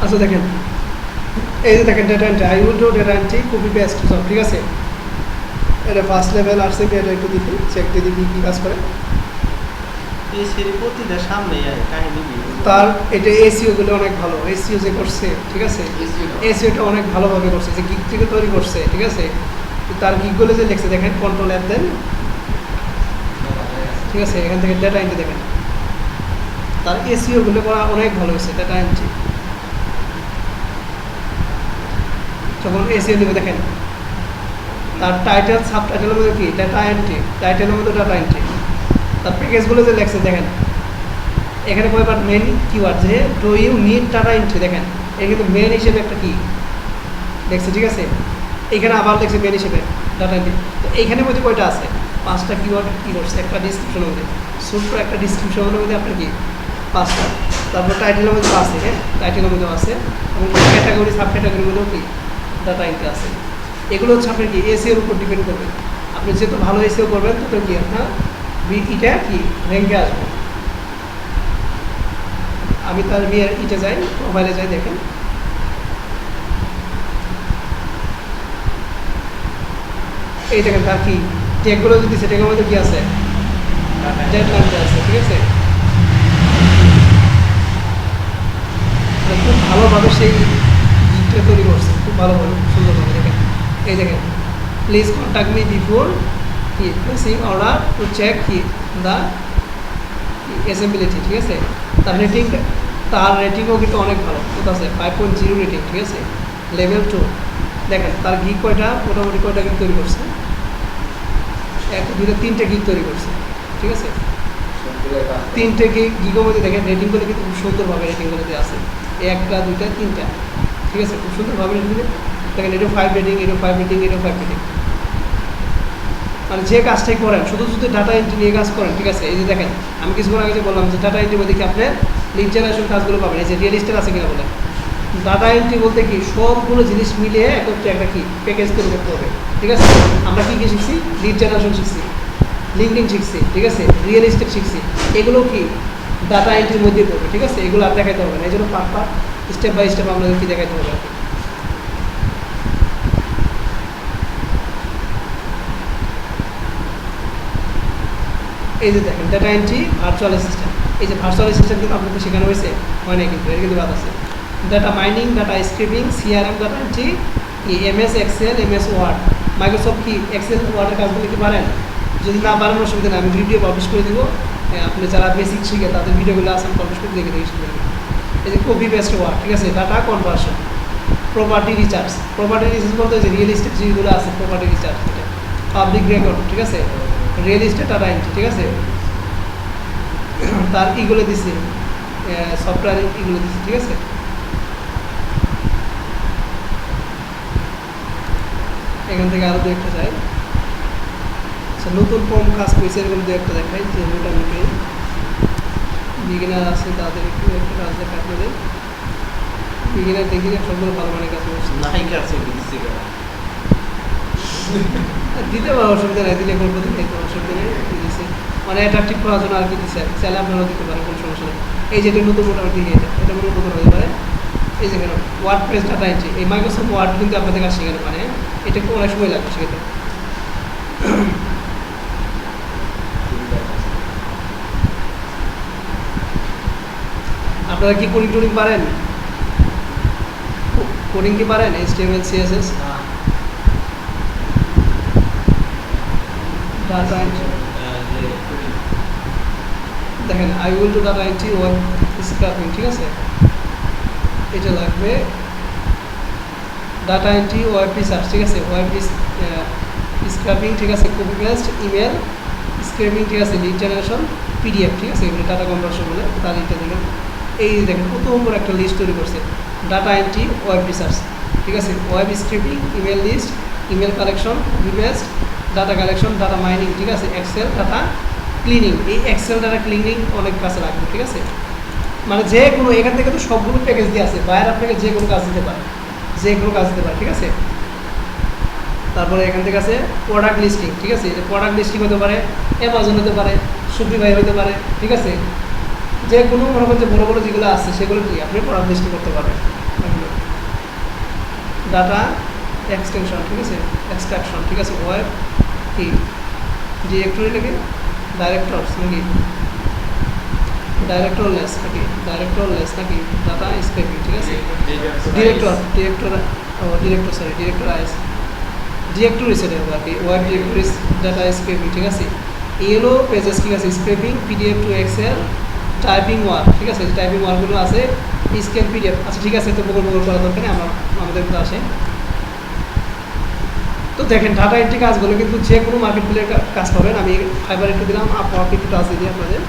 আচ্ছা দেখেন, এই যে দেখেন data entry, I will do data entry, copy paste সব ঠিক আছে। এটা ফার্স্ট লেভেল আসছে কি, এটা একটু দেখি, চেক দিয়ে দেখি কী কাজ করে। এই সেরি প্রতিটা সামনে কাহিনী তার এটা এসিওগুলো অনেক ভালো, এসিও যে করছে ঠিক আছে, এসিওটা অনেক ভালোভাবে করছে, যে গিগ থেকে তৈরি করছে ঠিক আছে। তার গিগগুলো যে লিখছে দেখেন, কন্ট্রোল অ্যাপ দেন ঠিক আছে, এখান থেকে ডেটা এন্ট্রি দেখেন, তার এসিওগুলো করা অনেক ভালো হয়েছে। ডেটা এন্ট্রি যখন এসিও নেবে দেখেন, তার টাইটেল সাব টাইটেলের মধ্যে কি ডেটা এন্ট্রি, টাইটেলের মধ্যে ডেটা এন্ট্রি। তার প্যাকেজগুলো যে লেখছে দেখেন, এখানে কয়েকবার মেন কিওয়ার্ড যে do you need data entry, দেখেন এর কিন্তু মেন হিসেবে একটা কি দেখছে ঠিক আছে। এখানে আবার দেখছে মেন হিসেবে ডাটা এন্ট্রি। তো এইখানে মধ্যে কয়টা আছে, 5টা কিওয়ার্ড কী করছে, একটা ডিসক্রিপশনের মধ্যে, ছোট্ট একটা ডিসক্রিপশনের মধ্যে আপনার কি 5টা। তারপর টাইটেলের মধ্যে আছে, হ্যাঁ টাইটেলের মধ্যেও আছে, এবং ক্যাটাগরি সাব ক্যাটাগরির মধ্যেও কি ডাটা এন্ট্রি আছে। এগুলো হচ্ছে আপনার কি এসিওর উপর ডিপেন্ড করবে। আপনি যেহেতু ভালো এসিও করবেন তত কি আপনার এটা কি র্যাঙ্কে আসবে। আমি তার ইটে যাই, মোবাইলে যাই, দেখেন এই দেখেন তার কি ট্যাগগুলো যদি ট্যাগের মধ্যে কি আছে, ডেডলাইনটা আছে ঠিক আছে। খুব ভালোভাবে সেই গিগটা তৈরি করছে, খুব ভালোভাবে সুন্দরভাবে। দেখেন এই দেখেন, প্লিজ কন্ট্যাক্ট মি বিফোর কি প্লেসিং অর্ডার টু চেক কি দ্য অ্যাসেম্বলিটি ঠিক আছে। তার রেটিংও কিন্তু অনেক ভালো, ঠিক আছে 5.0 রেটিং ঠিক আছে, লেভেল 2। দেখেন তার গিগ কয়টা, মোটামুটি কয়টা গিগ তৈরি করছে, 1 2 3টে গিগ তৈরি করছে ঠিক আছে। 3টে গিগের মধ্যে দেখেন রেটিংগুলো কিন্তু খুব সুন্দরভাবে রেটিংগুলোতে আছে, 1টা 2টা 3টা ঠিক আছে, খুব সুন্দরভাবে রেটিং। দেখেন এটা 5 রেটিং, এটা 5 রেটিং, এটা 5 রেটিং। মানে যে কাজটাই করেন, শুধু শুধু ডাটা এন্ট্রি নিয়ে কাজ করেন ঠিক আছে। এই যে দেখেন আমি কিছুক্ষণ আগে যে বললাম যে ডাটা এন্ট্রির মধ্যে কি আপনার লিড জেনারেশন কাজগুলো পাবেন, এই যে রিয়েল এস্টেট আছে কিনা বলে। ডাটা এন্ট্রি বলতে কি সবগুলো জিনিস মিলিয়ে একত্রে একটা কি প্যাকেজ তৈরি করতে হবে ঠিক আছে। আমরা কী কী শিখছি, লিড জেনারেশন শিখছি, লিঙ্কডিন শিখছি ঠিক আছে, রিয়েল এস্টেট শিখছি, এগুলো কি ডাটা এন্ট্রির মধ্যেই পড়বে ঠিক আছে। এগুলো আর দেখাতে হবে না, এই জন্য part part step by step আপনাদের কি দেখাতে হবে। এই যে দেখেন ডাটা এন্ট্রি ভার্চুয়াল অ্যাসিস্ট্যান্ট, এই যে ভার্চুয়াল অ্যাসিস্ট্যান্ট কিন্তু আপনাদের শেখানো হয়েছে, হয় না কিন্তু, এর কিন্তু বাদ আছে। Data mining, data scraping, CRM, data entry, MS Excel, MS Word, Microsoft কি এক্সেল ওয়ার্ডের কাজগুলো কি পারেন। যদি না পারেন অসুবিধা নেই, আমি ভিডিও পাবলিশ করে দেবো, আপনি যারা বেসিক শিখে তাদের ভিডিওগুলো আসাম পাবলিশ করে দেখে দেখে শিখে। এই যে কপি পেস্ট ওয়ার্ড ঠিক আছে, data conversion, property recharge, property recharge বলতে যে রিয়েল এস্টেট যেগুলো আছে প্রপার্টি রিচার্জ, এটা পাবলিক রেকর্ড ঠিক আছে, রিয়েল এস্টেট ডাটা এন্ট্রি ঠিক আছে। তার ইগুলো দিছি, সফটওয়্যার ইগুলো দিছি ঠিক আছে। এখান থেকে আরও দু একটা যাই, আচ্ছা নতুন কম কাজ পেয়েছে এরকম দু একটা দেখাই, যে মোটামুটি বিগিনার আছে তাদের একটু একটা কাজ দেখা আপনাদের। বিগিনার দেখি সবগুলো ভালো মানে কাজ করছে, দিতে পারো অসুবিধা নেই, দিলে করবো, দিলে অসুবিধা নেই, দিয়েছে মানে অ্যাট্রাকটিভ করার জন্য আর কি দিচ্ছে, চাইলে আপনারাও দিতে পারেন, কোনো সমস্যা নেই। এই যেটা নতুন মোটামুটি এটা মনে নতুন হতে পারে। এই যে কেন ওয়ার্ড প্রেস ডাটা এন্ট্রি, এই মাইক্রোসফট ওয়ার্ড কিন্তু আপনাদের কাছে শেখানো, মানে এটা একটু অনেক সময় লাগবে শেখাতে। আপনারা কি কোডিং টোডিং পারেন, কোডিং কি পারেন, HTML CSS, ডাটা এন্ট্রি। দেখেন I will two data entry, web scraping ঠিক আছে, এটা লাগবে ডাটা এন্ট্রি, ওয়েব রিসার্চ ঠিক আছে, ওয়েব স্ক্রাপিং ঠিক আছে, কপি পেস্ট, ইমেল স্ক্রাপিং ঠিক আছে, লিড জেনারেশন, PDF ঠিক আছে, এগুলো ডাটা কনভার্সন বলে। তার লিডটা দেখেন, এই দেখেন কত নম্বর একটা লিস্ট তৈরি করছে, ডাটা এন্ট্রি, ওয়েব রিসার্চ ঠিক আছে, web scraping, email list, email collection, copy paste, data collection, data mining ঠিক আছে, এক্সেল ডাটা ক্লিনিং, এই এক্সেল ডাটা ক্লিনিং অনেক কাছে লাগবে ঠিক আছে। মানে যে কোনো এখান থেকে তো সবগুলো প্যাকেজ দিয়ে আছে, বাইরে আপনাকে যে কোনো কাজ দিতে পারে, যে কোনো কাজ দিতে পারে ঠিক আছে। তারপরে এখান থেকে আছে প্রোডাক্ট লিস্টিং ঠিক আছে, যে প্রোডাক্ট লিস্টিং হতে পারে, অ্যামাজন হতে পারে, শপিফাই হতে পারে ঠিক আছে, যে কোনো মনে করেন যে বড়ো বড়ো যেগুলো আছে সেগুলো কি আপনি প্রোডাক্ট লিস্টিং করতে পারবেন। ডাটা এক্সটেনশন, ঠিক আছে, এক্সট্রাকশন, ঠিক আছে, ওয়েব কি ডিরেক্টরি নাকি ডাইরেক্টরস নাকি ডাইরেক্টরলেস নাকি ডাটা স্ক্রেপিং, ঠিক আছে, ডিরেক্টরিস এটা আর কি, ওয়েব ডিরেক্টরিস ডাটা স্ক্রেপিং, ঠিক আছে, এলো পেজেস, ঠিক আছে, scraping PDF to Excel, typing work, ঠিক আছে, টাইপিং ওয়ার্কগুলো আছে, স্ক্যান পিডিএফ, আচ্ছা ঠিক আছে, তো বগল করা দরকার নেই, আমাদের তো আসে। তো দেখেন ডাটা এন্ট্রি কাজগুলো কিন্তু যে কোনো মার্কেট প্লেসের কাজ পাবেন। আমি ফাইবার একটু দিলাম, আপওয়ার্ক একটু টাচ দিই আপনাদের।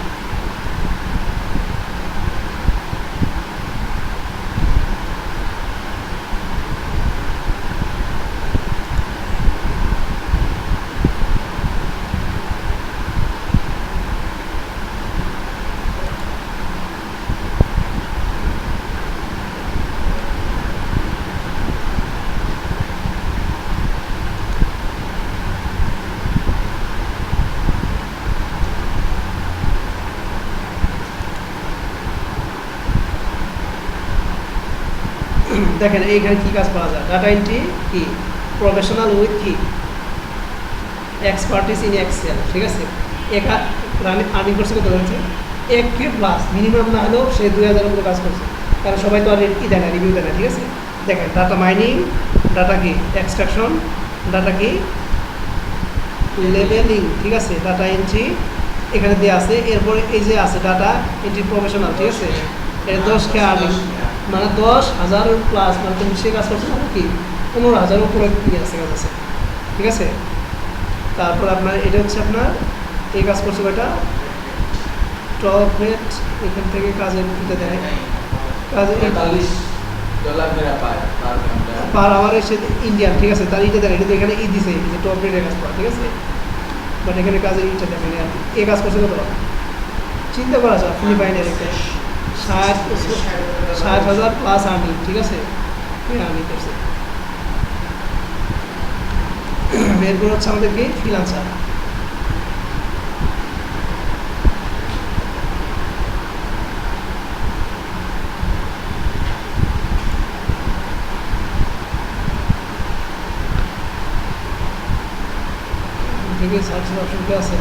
দেখেন এইখানে কি কাজ করা যায়, ডাটা এন্ট্রি কি প্রফেশনাল উইথ কি এক্সপার্টিস ইন এক্সেল, ঠিক আছে, আর্নিং করছে কত হচ্ছে 1K প্লাস, মিনিমাম না হলেও সে 2000 উপরে কাজ করছে, কারণ সবাই তো আর কি দেয় না, রিভিউ দেয় না, ঠিক আছে। দেখেন ডাটা মাইনিং, ডাটা কি এক্সট্রাকশন, ডাটা কি লেবেলিং, ঠিক আছে, ডাটা এন্ট্রি এখানে দেওয়া আছে। এরপরে এই যে আছে ডাটা এন্ট্রি প্রফেশনাল, ঠিক আছে, এটা 10K আর্নিং, মানে 10,000 প্লাস, মানে তুমি সে কাজ করছো মানে কি 15,000 উপরে আছে কাজ আছে, ঠিক আছে। তারপর আপনার এটা হচ্ছে আপনার এই কাজ করছে এটা টপ রেট, এখান থেকে কাজের দিতে দেয়, কাজে $40 পায় পার আওয়ারে সে ইন্ডিয়ান, ঠিক আছে, তার ইটা দেয়, এটা তো এখানে ই দিছে যে টপ রেটের কাজ করা, ঠিক আছে, বাট এখানে কাজের ইটা দেখেন আর কি। এই কাজ করছে কত চিন্তা করা যায়, ফিলিপাইনের একটা 60,000 প্লাস আর্নিং, ঠিক আছে, আর্নিং করছে। এরপর হচ্ছে আমাদের কি ফ্রিল্যান্সার, থেকে সার্চ অপশন কি আছে,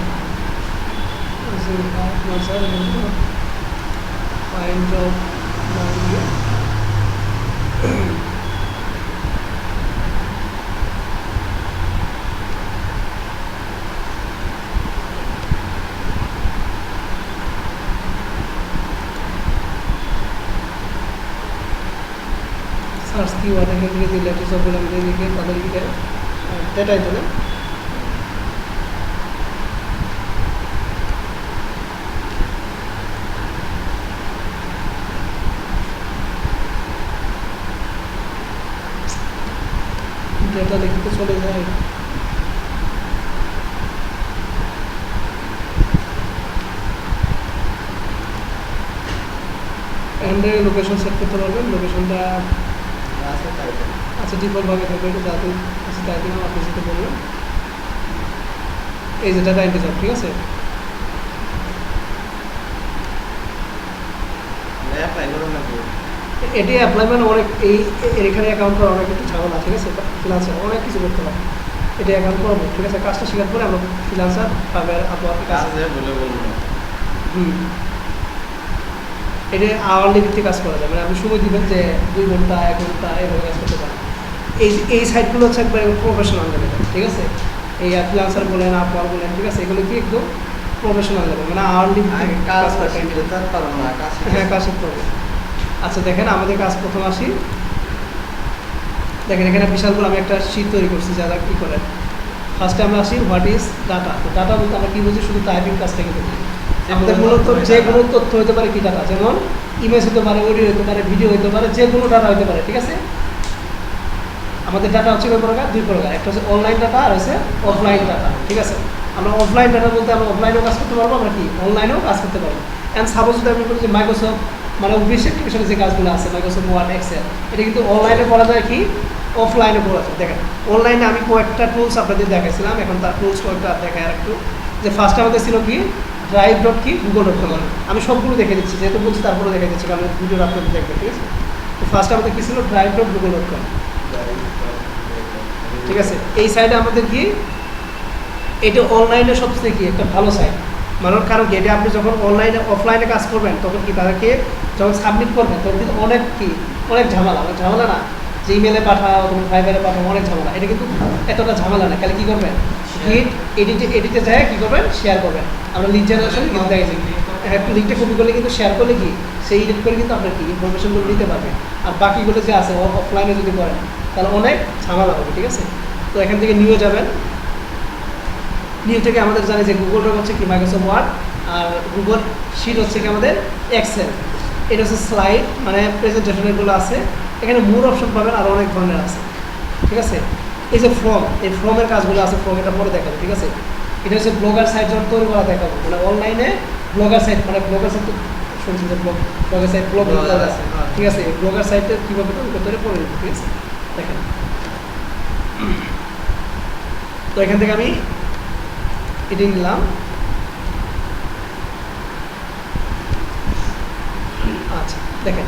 ফাইন্ড জব, সার্চ কিওয়ার্ড এখান থেকে দিলে সবগুলো আমাদের লিখে তাদের লিখে ডেটাই তো না। ডেটা লিখতে চলে যায়, এখান থেকে লোকেশন সেট করতে পারবেন, লোকেশনটা আচ্ছা ডিফল্টভাবে থাকবে, এটা যাতে আছে তাই দিলাম, আপনি যেটা বললেন এই যে ডাটা এন্ট্রি জব, ঠিক আছে। এটি অ্যাপ্লাই মানে অনেক এখানে অ্যাকাউন্ট করা অনেক একটু ঝামেলা, ঠিক আছে, ফ্রিল্যান্সার অনেক কিছু করতে পারে, এটা অ্যাকাউন্ট করবো, ঠিক আছে, কাজটা শেখার পরে আমরা ফ্রিল্যান্সার পাবে আপনার কাজ এটা আওয়ারলি ভিত্তিক কাজ করা যায়, মানে আপনি সময় দিবেন যে 2 ঘন্টা 1 ঘন্টা এভাবে কাজ করতে পারেন। এই সাইটগুলো হচ্ছে একবার প্রফেশনাল লেভেল, ঠিক আছে, এই ফ্রিল্যান্সার বলেন আপওয়ার বলেন, ঠিক আছে, এগুলো কি একদম প্রফেশনাল লেভেল, মানে আওয়ারলি কাজ করতে হ্যাঁ কাজ করতে হবে। আচ্ছা দেখেন আমাদের কাজ প্রথম আসি, দেখেন এখানে বিশাল করে আমি একটা শীট তৈরি করছি যারা কী করেন। ফার্স্টে আমরা আসি হোয়াট ইজ ডাটা, তো ডাটা বলতে আমরা কী বুঝি, শুধু টাইপিং কাজটাকে বুঝি। আমাদের মূলত যে কোনো তথ্য হতে পারে কি ডাটা, যেমন ইমেজ হতে পারে, অডিও হতে পারে, ভিডিও হতে পারে, যে কোনো ডাটা হতে পারে, ঠিক আছে। আমাদের ডাটা হচ্ছে কয় প্রকার, 2 প্রকার, একটা হচ্ছে অনলাইন ডাটা আর হচ্ছে অফলাইন ডাটা, ঠিক আছে। আমরা অফলাইন ডাটা বলতে আমরা অফলাইনেও কাজ করতে পারবো, আমরা কি অনলাইনেও কাজ করতে পারবো। অ্যান্ড সাপোজ যদি আমি বলি যে মাইক্রোসফট মানে অফিস অ্যাপ্লিকেশনে যে কাজগুলো আছে, মাইক্রোসফট ওয়ার্ড, এক্সেল, এটা কিন্তু অনলাইনে করা যায়, কি অফলাইনে করা যায়। দেখেন অনলাইনে আমি কয়েকটা টুলস আপনাদের দেখাইছিলাম, এখন তার টুলস কয়েকটা দেখায় আর একটু, যে ফার্স্টে আমাদের ছিল কি drive.google.com, আমি সবগুলো দেখে দিচ্ছি, যেহেতু বলছি তারপরে দেখে দিচ্ছি, কারণ ভিডিও আপনাদের দেখবেন, ঠিক আছে। তো ফার্স্টে আমাদের কী ছিল drive.google.com, ঠিক আছে, এই সাইডে আমাদের কি এটা অনলাইনে সবচেয়ে কি একটা ভালো সাইট, মানে কারণ কি এটা আপনি যখন অনলাইনে অফলাইনে কাজ করবেন তখন কি তাদেরকে যখন সাবমিট করবেন তখন কিন্তু অনেক কি অনেক ঝামেলা, অনেক ঝামেলা না যে ইমেলে পাঠাও তুমি ফাইবারে পাঠাও অনেক ঝামেলা, এটা কিন্তু এতটা ঝামেলা না। তাহলে কী করবেন এডিটে যায় কী করবেন শেয়ার করবেন। আমরা লিড জেনারেশন কিন্তু দেখেছি লিঙ্কটা কপি করলে কিন্তু শেয়ার করলে কি সেই এডিট করে কিন্তু আপনার কি ইনফরমেশনগুলো নিতে পারবে। আর বাকিগুলো যে আছে অফলাইনে যদি করেন তাহলে অনেক ঝামেলা হবে। ঠিক আছে, তো এখান থেকে নিয়ে যাবেন, নিউ থেকে আমাদের জানি যে গুগল ড্রাইভ হচ্ছে কি মাইক্রোসফট ওয়ার্ড, আর গুগল শিট হচ্ছে কি আমাদের এক্সেল। এটা হচ্ছে স্লাইড মানে প্রেজেন্টেশনেরগুলো আছে, এখানে মোর অপশন পাবেন আর অনেক ধরনের আছে। ঠিক আছে, এই যে ফর্ম, এই ফর্মের কাজগুলো আছে, ফর্ম এটা পরে দেখাবো। ঠিক আছে, এটা হচ্ছে ব্লগার সাইট যখন তৈরি করা দেখাবো, মানে অনলাইনে ব্লগার সাইট, মানে ব্লগার সাইট শুনছি যে ব্লগার সাইট ব্লগ আছে। ঠিক আছে, এই ব্লগার সাইটে কীভাবে তৈরি করতে হবে পরে দেবো। ঠিক আছে, দেখেন তো এখান থেকে আমি এটি নিলাম। আচ্ছা দেখেন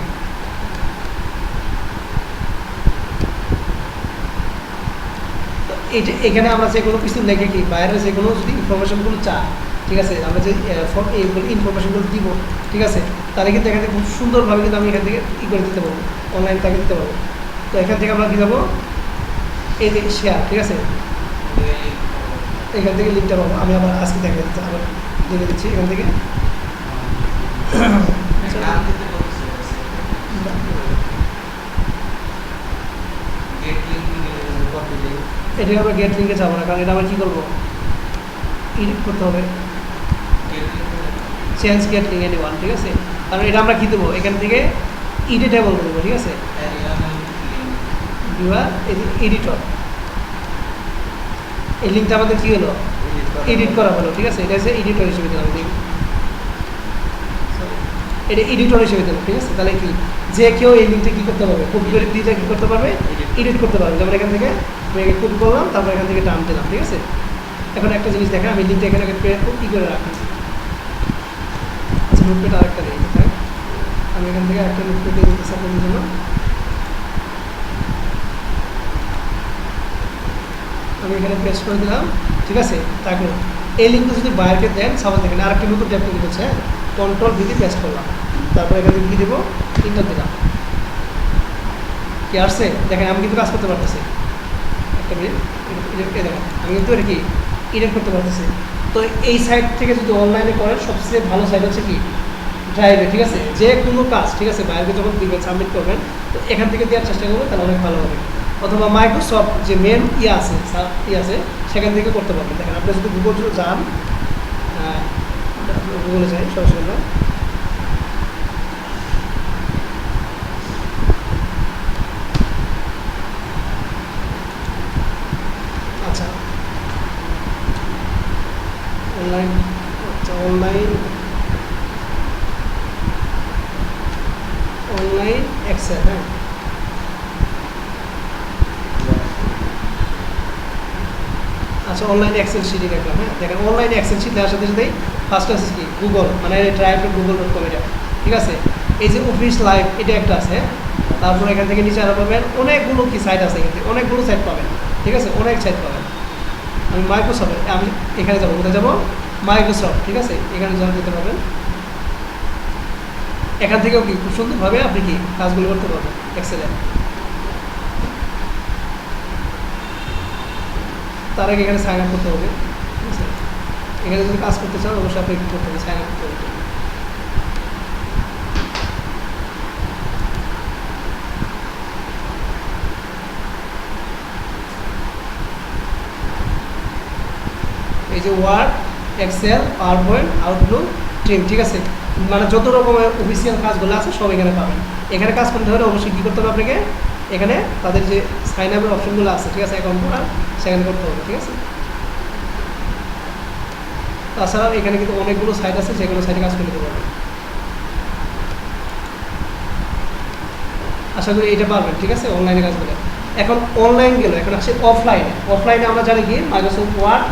তো এখানে আমরা যে কোনো কিছু লেখে কি বাইরে যে কোনো যদি ইনফরমেশনগুলো চাই, ঠিক আছে, আমরা যে এইগুলো ইনফরমেশনগুলো দিব, ঠিক আছে, তাহলে কিন্তু এখান থেকে খুব সুন্দরভাবে কিন্তু আমি এখান থেকে করে দিতে পারবো, অনলাইন থেকে দিতে পারবো। তো এখান থেকে আমরা কী যাবো, এই যে শেয়ার, ঠিক আছে, এখান থেকে লিঙ্কটা পাবো। আমি আবার আজকে দেখা দিচ্ছি, আবার দেখে দিচ্ছি এখান থেকে। এটাকে আমরা গেট লিঙ্কে যাবো না, কারণ এটা আমরা কী করবো, এডিট করতে হবে, change gate link any one. ঠিক আছে, কারণ এটা আমরা কী দেবো, এখান থেকে এডিটেবল দেবো। ঠিক আছে, এডিটর, এই লিঙ্কটা আমাদের কী হলো, এডিট করা হলো। ঠিক আছে, এটা হচ্ছে এডিটর হিসেবে দিলাম, এটা এডিটর হিসেবে দিলাম। ঠিক আছে, তাহলে কি যে কেউ এই লিঙ্কটা কী করতে পারবে, কপি করে দিয়ে কী করতে পারবে, এডিট করতে পারবে। যেমন এখান থেকে কপি করলাম, তারপর এখান থেকে টান দিলাম। ঠিক আছে, এখন একটা জিনিস দেখেন, আমি লিঙ্কটা এখানে ই করে রাখি। আচ্ছা, নোটপ্যাড আরেকটা দিই, আমি এখান থেকে একটা নোটপ্যাড দিয়ে দিতে আপনাদের জন্য। আমি এখানে পেস্ট করে দিলাম। ঠিক আছে, তারপর এই লিঙ্কটা যদি বাইরকে দেন, সামনে দেখেন আরেকটা নতুন ট্যাব তৈরি হচ্ছে, কন্ট্রোল ভি দিয়ে পেস্ট করলাম, তারপর এখানে কী দেবো, ইন্টার দিলাম। কি আসছে দেখেন, আমি কিন্তু কাজ করতে পারতেছি। একটা মিনিট, দেখেন আমি কিন্তু এটা কি এডিট করতে পারতেছি। তো এই সাইট থেকে যদি অনলাইনে করেন সবচেয়ে ভালো সাইট হচ্ছে কি ড্রাইভে। ঠিক আছে, যে কোনো কাজ, ঠিক আছে, বাইরে যখন দিবেন সাবমিট করবেন তো এখান থেকে দেওয়ার চেষ্টা করবেন, তাহলে অনেক ভালো হবে। অথবা মাইক্রোসফট যে মেন আছে সেখান থেকে করতে পারবেন। দেখেন আপনি যদি গুগল যান, গুগলে যাই সরাসরি, আচ্ছা অনলাইন, আচ্ছা অনলাইন এক্সেল, হ্যাঁ আচ্ছা অনলাইন এক্সেল শিটই দেখলাম। হ্যাঁ দেখেন অনলাইন এক্সেল শিট দেওয়ার সাথে সাথেই ফার্স্ট আছে কি গুগল, মানে drive.google.com এটা। ঠিক আছে, এই যে অফিস লাইভ এটা একটা আছে, তারপর এখান থেকে নিচে আরও পাবেন অনেকগুলো কি সাইট আছে, এখান থেকে অনেকগুলো সাইট পাবেন। ঠিক আছে, অনেক সাইট পাবেন। আমি মাইক্রোসফট, আমি এখানে যাবো, কোথায় যাবো, মাইক্রোসফট। ঠিক আছে, এখানে জয়েন দিতে পারবেন। এখান থেকেও কি খুব সুন্দরভাবে আপনি কি কাজগুলো করতে পারবেন এক্সেলে। তার আগে এখানে সাইন আপ করতে হবে। ঠিক আছে, এখানে যদি কাজ করতে চান অবশ্যই আপনি করতে হবে, সাইন আপ করতে হবে। এই যে Word, Excel, PowerPoint, Outlook, team. ঠিক আছে, মানে যত রকমের অফিসিয়াল কাজগুলো আছে সব এখানে পাবেন। এখানে কাজ করতে হলে অবশ্যই কী করতে হবে আপনাকে, এখানে তাদের যে সাইন আপের অপশনগুলো আছে, ঠিক আছে, অ্যাকাউন্ট করা সেখানে করতে হবে। ঠিক আছে, তাছাড়াও এখানে কিন্তু অনেকগুলো সাইট আছে, যেগুলো সাইটে কাজ করে নিতে পারবেন। আশা করি এটা পারবেন। ঠিক আছে, অনলাইনে কাজগুলো। এখন অনলাইন গেল, এখন আসছে অফলাইনে। অফলাইনে আমরা জানি কি মাইক্রোসফট ওয়ার্ড,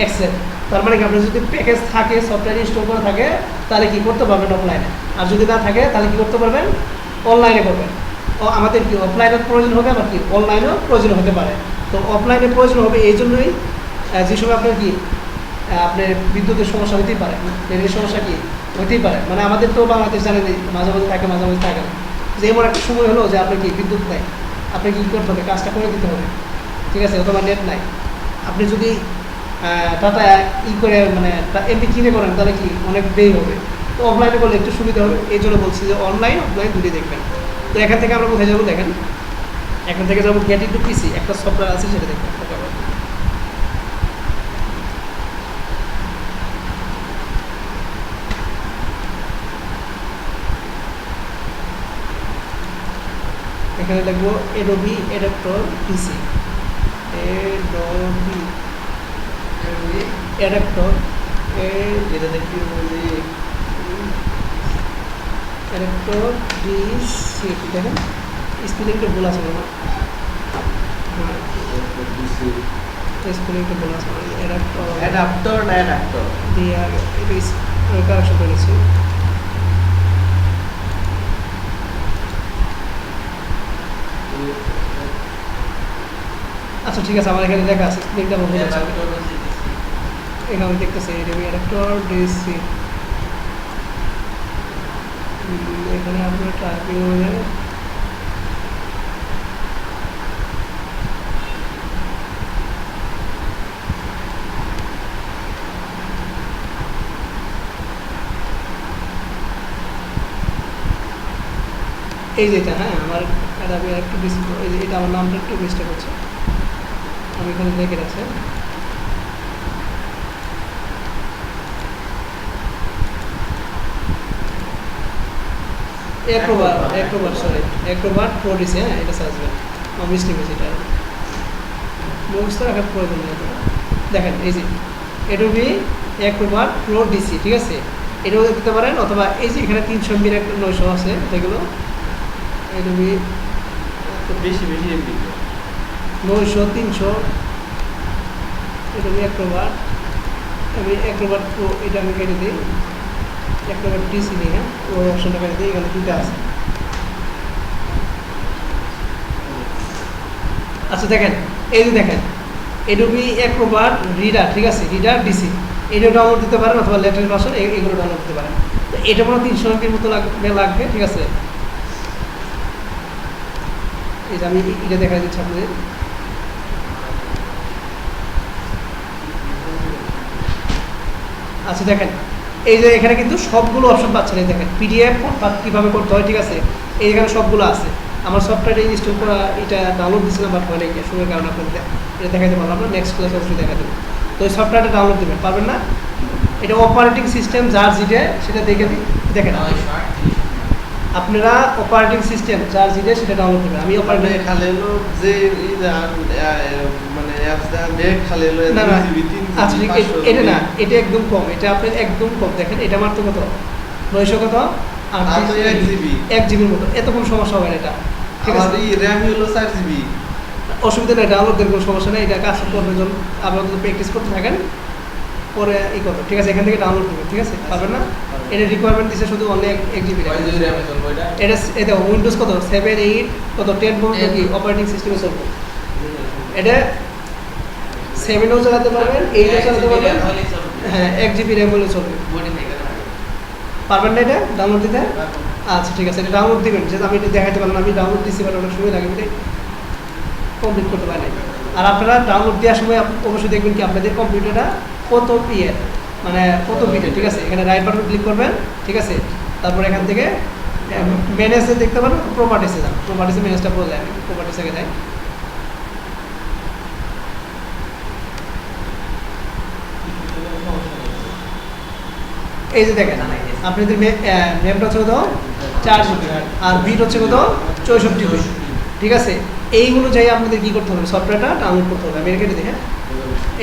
এক্সেল। তার মানে কি আপনার যদি প্যাকেজ থাকে, সফটওয়্যার ইনস্টল করা থাকে, তাহলে কি করতে পারবেন অফলাইনে। আর যদি না থাকে তাহলে কি করতে পারবেন, অনলাইনে করবেন। আমাদের কি অফলাইনের প্রয়োজন হবে, আবার কি অনলাইনেও প্রয়োজন হতে পারে। তো অফলাইনে প্রয়োজন হবে এই জন্যই যে সময় আপনার কি আপনার বিদ্যুতের সমস্যা হতেই পারে, নেটের সমস্যা কি হতেই পারে। মানে আমাদের তো বাংলাদেশ জানেন মাঝে মাঝে থাকে, মাঝে মাঝে থাকে না। যে এমন একটা সময় হলো যে আপনার কি বিদ্যুৎ নেই, আপনি কি করতে হবে, কাজটা করে দিতে হবে, ঠিক আছে, অথবা নেট নাই। আপনি যদি টাটা করে মানে এমনি কিনে করেন তাহলে কি অনেক ব্যয় হবে। তো অফলাইনে করলে একটু সুবিধা হবে, এই জন্য বলছি যে অনলাইন অফলাইন দুটোই দেখবেন। তো এখান থেকে আমরা কোথায় যাবো দেখেন, এখান থেকে যাবো গেট ইনটু পিসি, একটা সফটওয়্যার আছে সেটা দেখবেন। এখানে লিখবো Adobe Adaptor PC, Adobe Adaptor, এটা দেখি বলি Adaptor DC, দেখেন স্পেলিংটা ভুল আছে না, স্পেলিংটা ভুল আছে, Adaptor অ্যাডাপ্টর না অ্যাডাপ্টর দিয়ে আগে এটা কারেকশন করেছি। আচ্ছা ঠিক আছে, আমার এখানে লেখা আছে, স্পেলিংটা আমার ভুল আছে, এখানে দেখতেছি Adobe Adaptor DC। এখানে আপনার টাইপিং হয়ে এই যেটা, হ্যাঁ আমার Adobe একটু বেশি, এই যে এটা আমার নামটা একটু মিস্টেক হচ্ছে, আমি এখানে লিখে রাখছি। অ্যাক্রোবাট প্রো ডিসি, হ্যাঁ এটা সার্চবেন, আমার মিস্টেক হয়েছে, এটা মুখস্থ রাখার প্রয়োজন নেই। দেখেন এই যে Adobe অ্যাক্রোবাট প্রো ডিসি, ঠিক আছে, এটাও দিতে পারেন, অথবা এই যে এখানে 300 MB 900 আছে, এগুলো Adobe বেশি বেশি এমবি 900 300 Adobe অ্যাক্রোবাট, আমি অ্যাক্রোবাট প্রো এটা আমি কেটে দিই, অ্যাক্রোবাট ডিসি নিয়ে, হ্যাঁ ওই অপশনটা কেটে দিই, এখানে দুটো আছে। আচ্ছা দেখেন এই যে দেখেন Adobe অ্যাক্রোবাট রিডার, ঠিক আছে, রিডার ডিসি, এটা ডাউনলোড দিতে পারেন, অথবা লেটেস্ট ভার্সন এগুলো ডাউনলোড দিতে পারেন। তো এটা মনে 300 MB মতো লাগবে, ঠিক আছে। এই যে আমি এটা দেখা দিচ্ছি আপনাদের, আচ্ছা দেখেন এই যে এখানে কিন্তু সবগুলো অপশন পাচ্ছেন, এই দেখেন পিডিএফ কীভাবে করতে হয়, ঠিক আছে, এই এখানে সবগুলো আছে। আমার সফটওয়্যারটা ইনস্টল করা, এটা ডাউনলোড দিচ্ছিলাম, বাট হয় নাকি সময়ের কারণে আপনাদের এটা দেখাতে পারলাম না, নেক্সট ক্লাসে অবশ্যই দেখা দেবো। তো এই সফটওয়্যারটা ডাউনলোড দেবেন, পারবেন না, এটা অপারেটিং সিস্টেম যার যেটা সেটা দেখে দিই, দেখেন আপনারা অপারেটিং সিস্টেম যার যেটা সেটা ডাউনলোড দেবেন। আমি অপারেটিং খালি হলো যে মানে অ্যাপস দা নেট খালি হলো না না, 3 আচ্ছা ঠিক এটা না, এটা একদম কম, এটা আপনার একদম কম। দেখেন এটা মাত্র কত 900 কত আর 1 জিবি 1 জিবির মতো, এত কোনো সমস্যা হবে না এটা, ঠিক আছে। আর এই র‍্যাম হলো 4 জিবি, অসুবিধা নেই, ডাউনলোড দেওয়ার কোনো সমস্যা নেই, এটা কাজ করবে যখন আপনারা যদি প্র্যাকটিস করতে থাকেন পরে ই করবে, ঠিক আছে, এখান থেকে ডাউনলোড করবে, ঠিক আছে, পারবেন না। এটা রিকোয়ারমেন্ট দিচ্ছে শুধু অনলি 1 জিবি, এটা এটা উইন্ডোজ কত 7 8 কত 10 পর্যন্ত কি অপারেটিং সিস্টেমে চলবে। এটা 7ও চালাতে পারবেন, 8ও চালাতে পারবেন, হ্যাঁ 1 জিবি র্যাম হলে চলবে। পারবেন না এটা ডাউনলোড দিতে? আচ্ছা ঠিক আছে, এটা ডাউনলোড দিবেন, যেহেতু আমি এটা দেখাতে পারলাম, আমি ডাউনলোড দিচ্ছি, বাট অনেক সময় লাগে বলে কমপ্লিট করতে পারি। আর আপনারা ডাউনলোড দেওয়ার সময় অবশ্যই দেখবেন কি আপনাদের কম্পিউটারটা কত মানে কত বিটে, ঠিক আছে। এখানে রাইট বাটন ক্লিক করবেন, ঠিক আছে, তারপর এখান থেকে ম্যানেজে দেখতে পারেন, প্রপার্টিসে যান, প্রপার্টিসে ম্যানেজটা বললে আমি প্রপার্টিসে যাই। এই যে দেখেন আপনাদের র্যামটা হচ্ছে কত 4 জিবি আর বিট হচ্ছে কত 64 বিট, ঠিক আছে। এই অনুযায়ী আপনাদের কী করতে হবে, সফটওয়্যারটা ডাউনলোড করতে হবে। আমি এখানে দেখে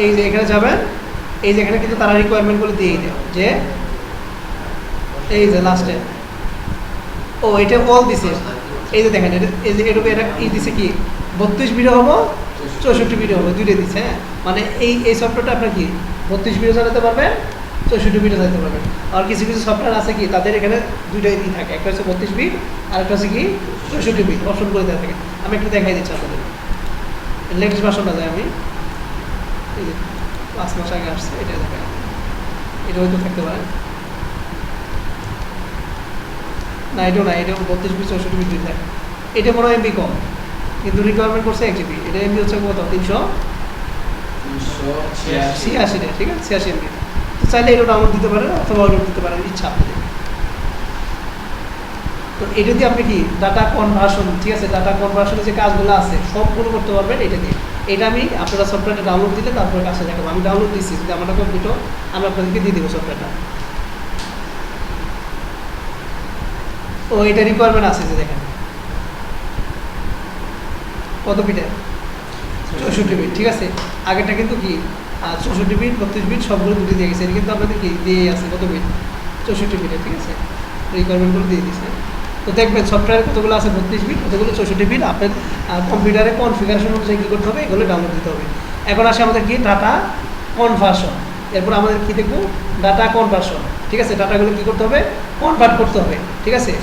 এই যে এখানে যাবেন, এই যে এখানে কিন্তু তারা রিকোয়ারমেন্টগুলো দিয়েই দেয়, যে এই যে লাস্টে ও এটা অল দিছে, এই যে দেখেন এই যে এরকম এটা ই দিছে কি 32 ভিডিও হবো 64 ভিডিও হবো, দুইটাই দিচ্ছে, হ্যাঁ। মানে এই সফটওয়্যারটা আপনার কি 32 ভিডিও চালাতে পারবেন, 64 যাইতে পারবেন। আর কিছু কিছু সফটওয়্যার আছে কি তাদের এখানে দুইটাই থাকে, একটা হচ্ছে 32 বিট আর একটা হচ্ছে কি 64 বিট অপশন করে দেওয়া থাকে। আমি একটু দেখাই দিচ্ছি আপনাদের, লেটেস্ট ভার্সনটা যায় আমি এই যে 5 মাস আগে আসছে, এটা দেখাই, এটা হয়তো থাকতে পারে না, এটাও না, এটাও 32 বিট 64 বিট দুই থাকে। এটা মনে হয় এমবি কম, কিন্তু রিকোয়ারমেন্ট করছে 1 জিবি, এটা এমবি হচ্ছে কত 386 ঠিক আছে, 86 এমবি। তো চাইলে এটা ডাউনলোড দিতে পারেন অথবা ডাউনলোড দিতে পারেন, ইচ্ছা আপনাদের। তো এটা দিয়ে আপনি কি ডাটা কনভার্সন, ঠিক আছে, ডাটা কনভার্সনের যে কাজগুলো আছে সবগুলো করতে পারবেন এটা দিয়ে। এটা আমি আপনারা সফটওয়্যারটা ডাউনলোড দিলে তারপরে কাজটা দেখাবো। আমি ডাউনলোড দিচ্ছি, যদি আমারটা কমপ্লিট আমি আপনাদেরকে দিয়ে দেবো সফটওয়্যারটা। ও এটা রিকোয়ারমেন্ট আছে যে দেখেন কত বিটের 64 বিট, ঠিক আছে। আগেরটা কিন্তু কি 64 বিট 32 বিট সবগুলো দুটো দিয়ে গেছে, এটা কিন্তু আপনাদের কি দিয়ে আছে কত বিট 64 বিটের, ঠিক আছে, রিকোয়ারমেন্টগুলো দিয়ে দিচ্ছে। তো দেখবেন সফটওয়্যার কতগুলো আছে 32 বিট, কতগুলো 64 বিট, আপনার কম্পিউটারে কনফিগারেশন অনুযায়ী কী করতে হবে, এগুলো ডাউনলোড দিতে হবে। এখন আসে আমাদের কি ডাটা কনভার্সন, এরপর আমাদের কী দেখবো ডাটা কনভার্সন, ঠিক আছে। ডাটাগুলো কী করতে হবে, কনভার্ট করতে হবে, ঠিক আছে।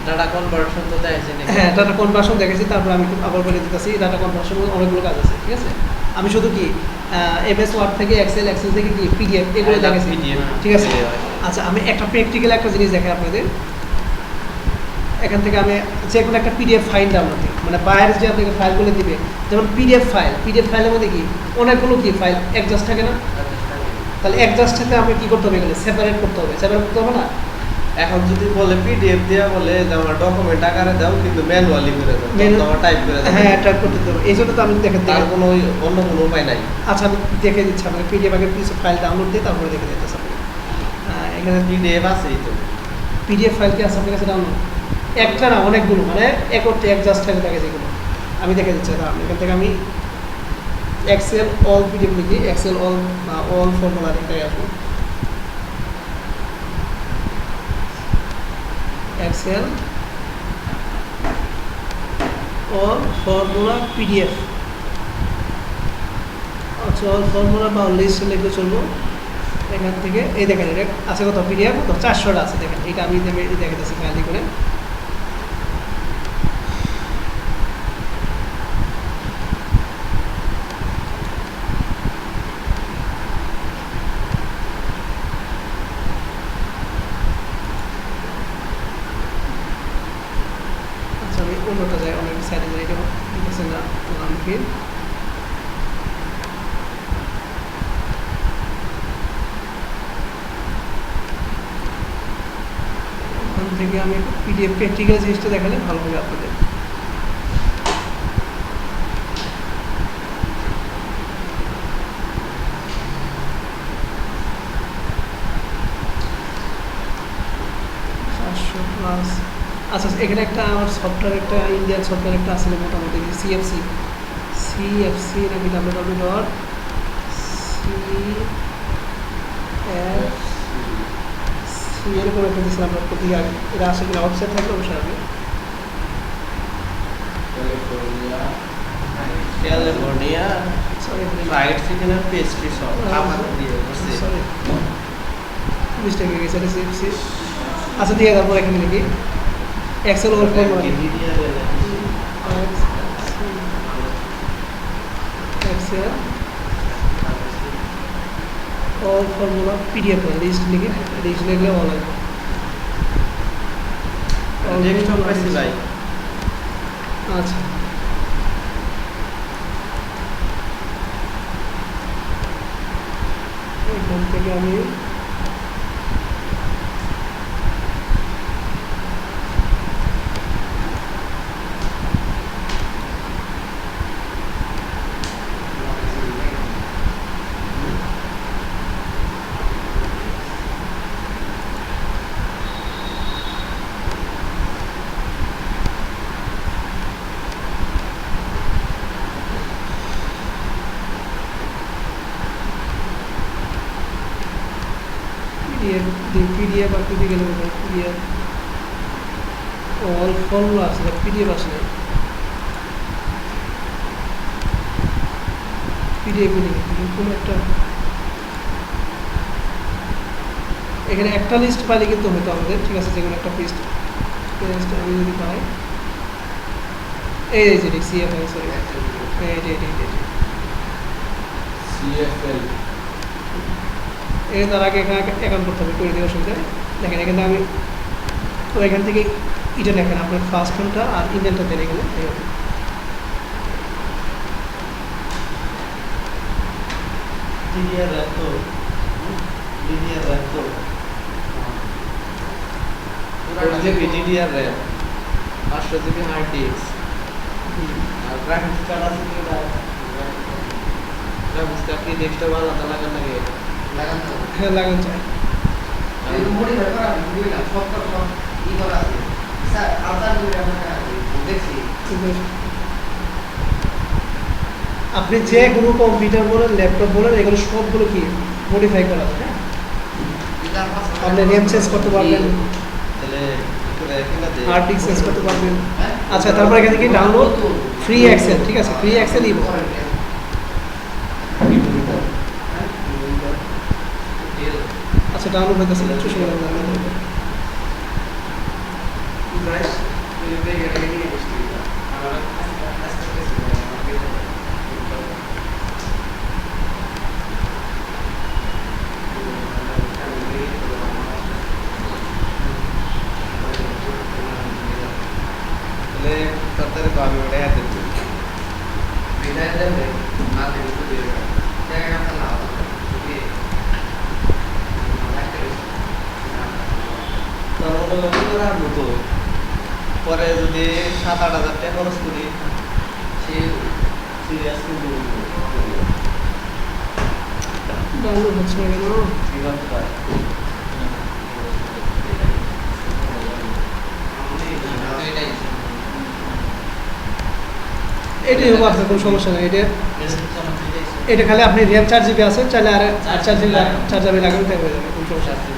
ডাটা কনভার্সন তো দেখেছি নাকি? হ্যাঁ, ডাটা কনভার্সন দেখেছি, তারপর আমি আবার বলে দিতেছি ডাটা কনভার্সন অনেকগুলো কাজ আছে, ঠিক আছে। আমি শুধু কি এমএস ওয়ার্ড থেকে এক্সেল থেকে কি পিডিএফ এগুলো দেখেছি, ঠিক আছে। আচ্ছা, আমি একটা প্র্যাকটিক্যাল একটা জিনিস দেখাই আপনাদের। এখান থেকে আমি যে কোনো একটা পিডিএফ ফাইল ডাউনলোড দিই, মানে বাইরের যে আপনাকে ফাইলগুলো দিবে, যেমন পিডিএফ ফাইলের মধ্যে কি অনেকগুলো কি ফাইল অ্যাডজাস্ট থাকে না, তাহলে অ্যাডজাস্ট থেকে আমি কী করতে হবে, এগুলো সেপারেট করতে হবে না। এখন যদি বলে পিডিএফ দেওয়া বলে যে আমার ডকুমেন্ট আকারে দাও, কিন্তু ম্যানুয়ালি করে দাও, আমার টাইপ করে দাও, হ্যাঁ টাইপ করতে দেবো, এই জন্য তো আমি তার কোনো অন্য কোনো উপায় নাই। আচ্ছা, আমি দেখে দিচ্ছি আপনাকে পিডিএফ আগে কিছু ফাইল ডাউনলোড দিয়ে তারপরে দেখে দিতেছি আপনি। এখানে পিডিএফ আছেই তো, পিডিএফ ফাইল কি আছে আপনার কাছে ডাউনলোড? একটা না, অনেকগুলো, মানে অ্যাডজাস্ট হয়ে থাকে যেগুলো, আমি দেখে দিচ্ছি। এখান থেকে আমি এক্সেল অল পিডিএফ লিখি, এক্সেল অল বা অল ফর্মুলা এটাই আসবো, এক্সেল অল ফর্মুলা পিডিএফ। আচ্ছা, অল ফর্মুলা বা লিস্ট লিখে চলবো। এখান থেকে এই দেখেন এটা আছে কত পিডিএফ, কত 400টা আছে, দেখেন এটা আমি দেখে দিচ্ছি খালি করে। আমি অন্যটা যাই, অনেক সাইডে যাই, এটা বুঝতেছেন না আমাকে। ওখান থেকে আমি পিডিএফ প্র্যাকটিক্যাল জিনিসটা দেখালে ভালো হবে আপনাদের। আচ্ছা, এখানে একটা আমার সফটওয়্যার, একটা ইন্ডিয়ান সফটওয়্যার একটা আসলে মোটামুটি সিএফসি নাকি www.cfc এরকম একটা দিয়েছিলাম আমরা প্রতি আগে, এটা আসলে কিনা আউটসাইড থাকলে অবশ্যই আসবে। ক্যালিফোর্নিয়া সরি ফ্রাইড চিকেন আর পেস্ট্রি সব খাবার দিয়ে করছে। সরি মিস্টেক হয়ে গেছে, এটা সিএফসি। আচ্ছা, দিয়ে তারপর এখানে লিখি Excel word formula, Excel all formula PDF list লিখে, লিস্ট লিখলে অল আসবে। ডেস্কটপ পাইছি ভাই। আচ্ছা, এখান থেকে আমি পিডিএফ আর পিডিএফ গেলে পিডিএফ অল ফর্মুলা আছে, পিডিএফ আসলে পিডিএফ লিখে কোনো একটা এখানে একটা লিস্ট পাইলে কিন্তু হতো আমাদের, ঠিক আছে, যেগুলো একটা লিস্ট আমি যদি পাই, এই যে সিএফএল, সরি CFL এই তার আগে এখানে অ্যাকাউন্ট করতে হবে, করে দেওয়ার অসুবিধা নেই। দেখেন এখানে আমি তো এখান থেকে এটা দেখেন আপনার ফার্স্ট ফোনটা আর ইন্ডিয়ানটা দেন এখানে, এই হবে। DDR RAM তো DDR RAM তো 4GB DDR RAM 500GB hard disk আর গ্রাফিক্স কার্ড আছে কি না, গ্রাফিক্স কার্ড কি নেক্সট বার আলাদা লাগান লাগে লাগানো হ্যাঁ লাগান চাই। এই মডিফাই করা ভিডিও না সব ই করা আছে স্যার আলাদা করে আমরা দেখছি। আপনি যে কোনো কম্পিউটার বলেন, ল্যাপটপ বলেন, এগুলো সবগুলো কি মডিফাই করা যায়, হ্যাঁ। আপনি র্যাম চেঞ্জ করতে পারবেন, তাহলে করে কিনা দে হার্ড ডিস্ক চেঞ্জ করতে পারবেন। আচ্ছা, তারপর এখান থেকে ডাউনলোড ফ্রি এক্সেল, ঠিক আছে, ফ্রি এক্সেল ইবো। আচ্ছা, ডাউনলোড হইতেছে, একটু সময় লাগবে। তাহলে তাড়াতাড়ি পাবি ওটা হাতে দিবি। তার মনে হলো কি করে আনবো তো, পরে যদি 7-8 হাজার টাকা খরচ করি সিরিয়াস কিন্তু ডাউনলোড হচ্ছে না কেন? কি করতে পারে। এটাই হবে, আপনার কোনো সমস্যা নেই। এটা খালি আপনি র্যাম 4GB আছে, চাইলে আর 4GB লাগানো হয়ে যাবে, কোনো সমস্যা নেই।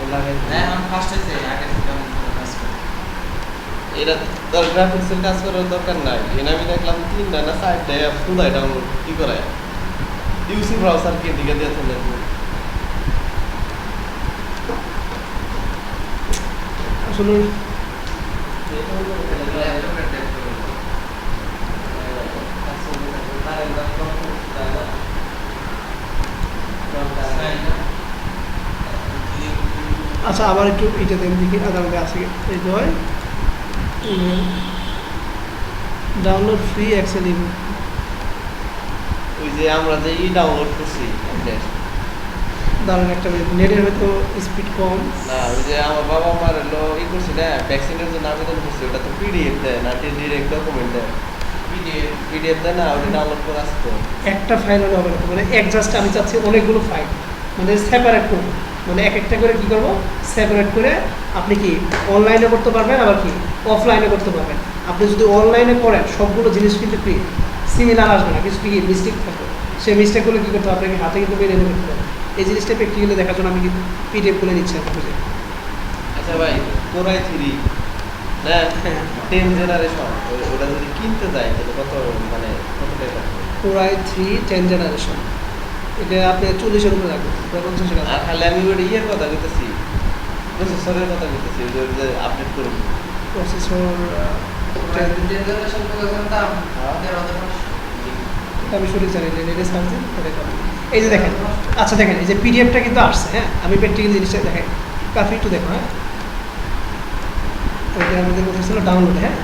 এটা তোর গ্রাফিক্সের কাজ করার দরকার নাই। এখানে আমি দেখলাম 3টা না 4টা অ্যাপ পুরাই ডাউনলোড কি করে ইউসি ব্রাউজার কে দিকে দিয়ে চলে আসলে আচ্ছা, আবার একটু এটা দেন দেখি, আদালতে আছে এই জয় ডাউনলোড ফ্রি এক্সেল ইবো। ওই যে আমরা যে ডাউনলোড করছি আপডেট দারুণ একটা নেটের হয়তো স্পিড কম। না, ওই যে আমার বাবা মার হলো করছি না ভ্যাকসিনের জন্য আবেদন করছি, ওটা তো পিডিএফ দেয় না, ডিরেক্ট ডকুমেন্ট দেয়, পিডিএফ দেয় না, ওটা ডাউনলোড করে আসতো। একটা ফাইল হলে হবে না, মানে জাস্ট আমি চাচ্ছি অনেকগুলো ফাইল মানে সেপারেট করবো, মানে এক একটা করে কী করবো, সেপারেট করে আপনি কি অনলাইনে করতে পারবেন, আবার কি অফলাইনে করতে পারবেন। আপনি যদি অনলাইনে করেন সবগুলো জিনিস কিন্তু কি সিমিলার আসবে না, কিছু কি মিস্টেক থাকবে, সেই মিস্টেকগুলো কী করতে হবে, আপনাকে হাতে কিন্তু মেনে নিতে করতে হবে। এই জিনিসটা প্র্যাকটিক্যালি দেখার জন্য আমি কিন্তু পিডিএফ করে নিচ্ছি আপনাকে। আচ্ছা ভাই, কোরাই 3 না 10 জেনারেশন ওটা যদি কিনতে যায় তাহলে কত, মানে কত টাকা? কোরাই 3 10 জেনারেশন, এটা আপনি 40-এর উপরে রাখবেন, 50 টাকা। আর খালি আমি ওটা ইয়ের কথা বলতেছি, প্রসেসরের কথা বলতেছি, ওই যে আপডেট করুন প্রসেসর আমি সঠিক জানি না, এটা সার্চ দিন করে পাবেন। এই যে দেখেন, আচ্ছা দেখেন এই যে পিডিএফটা কিন্তু আসছে, হ্যাঁ, আমি প্র্যাকটিক্যাল জিনিসটা দেখেন, কাফি একটু দেখো, হ্যাঁ, ওইটা আমাদের কোথায় ছিল ডাউনলোড, হ্যাঁ,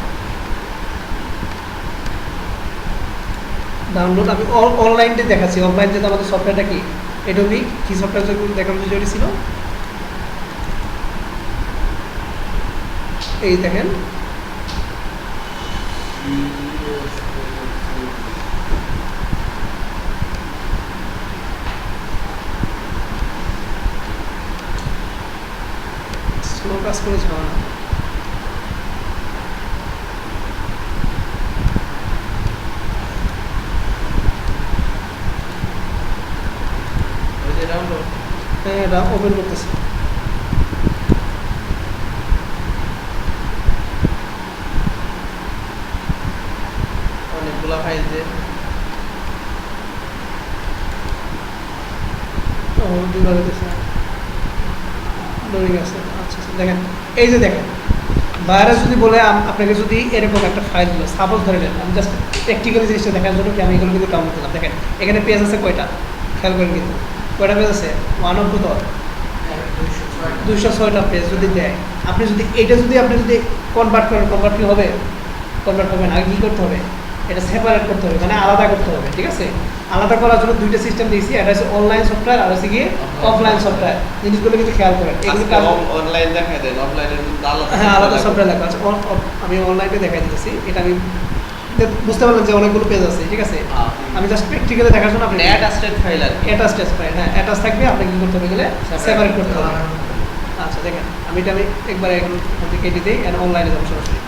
ডাউনলোড আমি অনলাইনতে দেখাচ্ছি। অফলাইন যেটা আমাদের সফটওয়্যারটা কি এডোবি কি সফটওয়্যার দেখানো যেটা ছিল, এই দেখেন স্লো কাজ করে যাওয়া না। ওই যে ডাউনলোড হ্যাঁ, এটা ওপেন করতেছে। অনেকগুলো ফাইল যে ও দুবার হইতেছে, লোডিং আছে। দেখেন এই যে দেখেন ভাইরাস যদি বলে আপনাকে যদি এরকম একটা ফাইল দিল, সাপোজ ধরে নেন, আমি জাস্ট প্র্যাকটিক্যালি জিনিসটা দেখার জন্য কি আমি এগুলো কিন্তু ডাউনলোড করলাম। দেখেন এখানে পেজ আছে কয়টা, খেয়াল করেন কিন্তু কয়টা পেজ আছে, 1 অফ 206টা পেজ যদি দেয়, আপনি যদি এটা যদি আপনি যদি কনভার্ট করেন, কনভার্ট কি হবে, কনভার্ট হবে না, আগে কী করতে হবে, এটা সেপারেট করতে হবে, মানে আলাদা করতে হবে। ঠিক আছে, আলাদা করার জন্য দুইটা সিস্টেম দিয়েছি, একটা হচ্ছে অনলাইন সফটওয়্যার আর হচ্ছে গিয়ে অফলাইন সফটওয়্যার। জিনিসগুলো কিন্তু খেয়াল করেন, এগুলো অনলাইন দেখাই দেন, অফলাইনে আলাদা, হ্যাঁ আলাদা সফটওয়্যার লেখা আছে। আমি অনলাইনে দেখাই দিতেছি, এটা আমি বুঝতে পারলাম যে অনেকগুলো পেজ আছে। ঠিক আছে, আমি জাস্ট প্র্যাকটিক্যালি দেখার জন্য আপনি অ্যাটাচড ফাইল আর অ্যাটাচড ফাইল, হ্যাঁ অ্যাটাচ থাকবে, আপনি কি করতে হবে গেলে সেপারেট করতে হবে। আচ্ছা দেখেন আমি একবার এখন কেটে দিই, এখন অনলাইনে যাবো সরাসরি।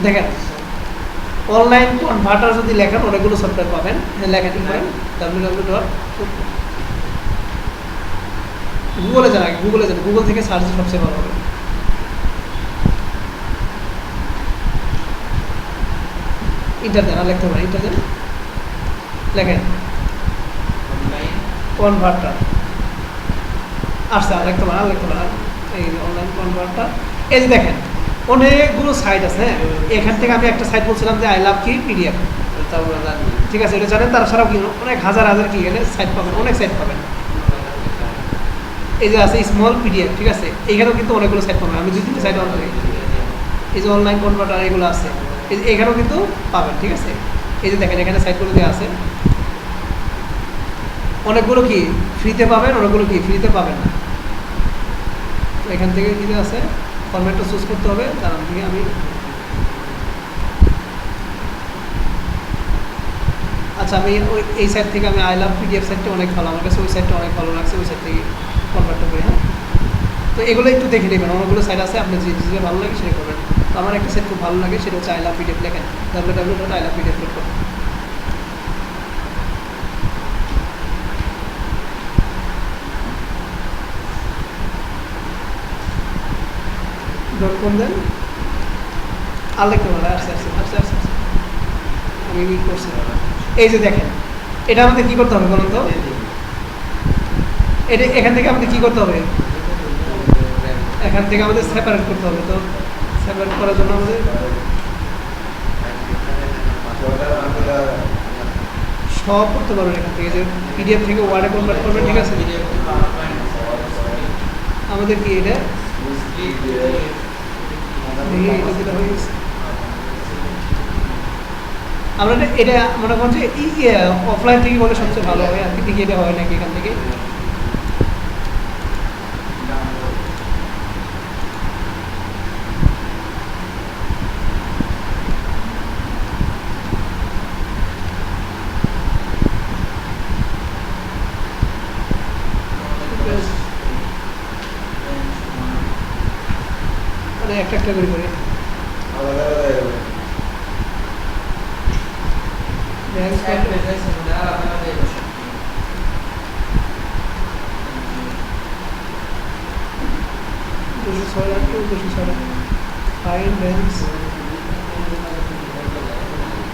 দেখেন অনলাইন কনভার্টার যদি লেখেন অনেকগুলো সফটওয়্যার পাবেন, লেখেন কি করেন www. গুগলে যান, আগে গুগলে যান, গুগল থেকে সার্চ সবচেয়ে ভালো হবে। ইন্টার দেন, আর লিখতে পারেন, ইন্টার দেন, লেখেন কনভার্টার, আসছে, আর লিখতে পারেন, আর লিখতে পারেন, এই অনলাইন কনভার্টার। এই যে দেখেন অনেকগুলো সাইট আছে। হ্যাঁ এখান থেকে আমি একটা সাইট বলছিলাম যে আই লাভ কি পিডিএফ, ঠিক আছে এটা জানেন, তাছাড়াও কি অনেক হাজার হাজার কি এখানে সাইট পাবেন, অনেক সাইট পাবেন। এই যে আছে স্মল পিডিএফ, ঠিক আছে, এইখানেও কিন্তু অনেকগুলো সাইট পাবেন। আমি যদি সাইট অন করি, এই যে অনলাইন কনভার্টার এগুলো আছে, এই যে এখানেও কিন্তু পাবেন। ঠিক আছে, এই যে দেখেন এখানে সাইটগুলো দিয়ে আছে, অনেকগুলো কি ফ্রিতে পাবেন, অনেকগুলো কি ফ্রিতে পাবেন না। তো এখান থেকে কি আছে, ফরম্যাটটা চুজ করতে হবে, তার থেকে আমি আচ্ছা আমি এই সাইট থেকে আমি আই লাভ পিডিএফ সাইটটা অনেক ভালো, আমার কাছে ওই সাইটটা অনেক ভালো লাগছে, ওই সাইট থেকে কনভার্টটা করি। হ্যাঁ তো এগুলো একটু দেখে নেবেন, অনেকগুলো সাইট আছে, আপনি যে ভালো লাগে সেটা করবেন। তো আমার একটা সাইট খুব ভালো লাগে, সেটা হচ্ছে আই লাভ পিডিএফ। লেখেন www.ilovepdf.com। .com দেন, আর লিখতে পারেন, আসছে আমি করছি। এই যে দেখেন এটা আমাদের কি করতে হবে বলুন তো, এটা এখান থেকে আমাদের কি করতে হবে, এখান থেকে আমাদের সেপারেট করতে হবে। তো সেপারেট করার জন্য আমাদের সব করতে পারবেন এখান থেকে, যে পিডিএফ থেকে ওয়ার্ডে কনভার্ট করবেন। ঠিক আছে, আমাদের কি এটা আমরা এটা মনে করেন যে অফলাইন থেকে বলে সবচেয়ে ভালো হয় আর কি, দেখি এটা হয় নাকি এখান থেকে। মানে একটা করে করে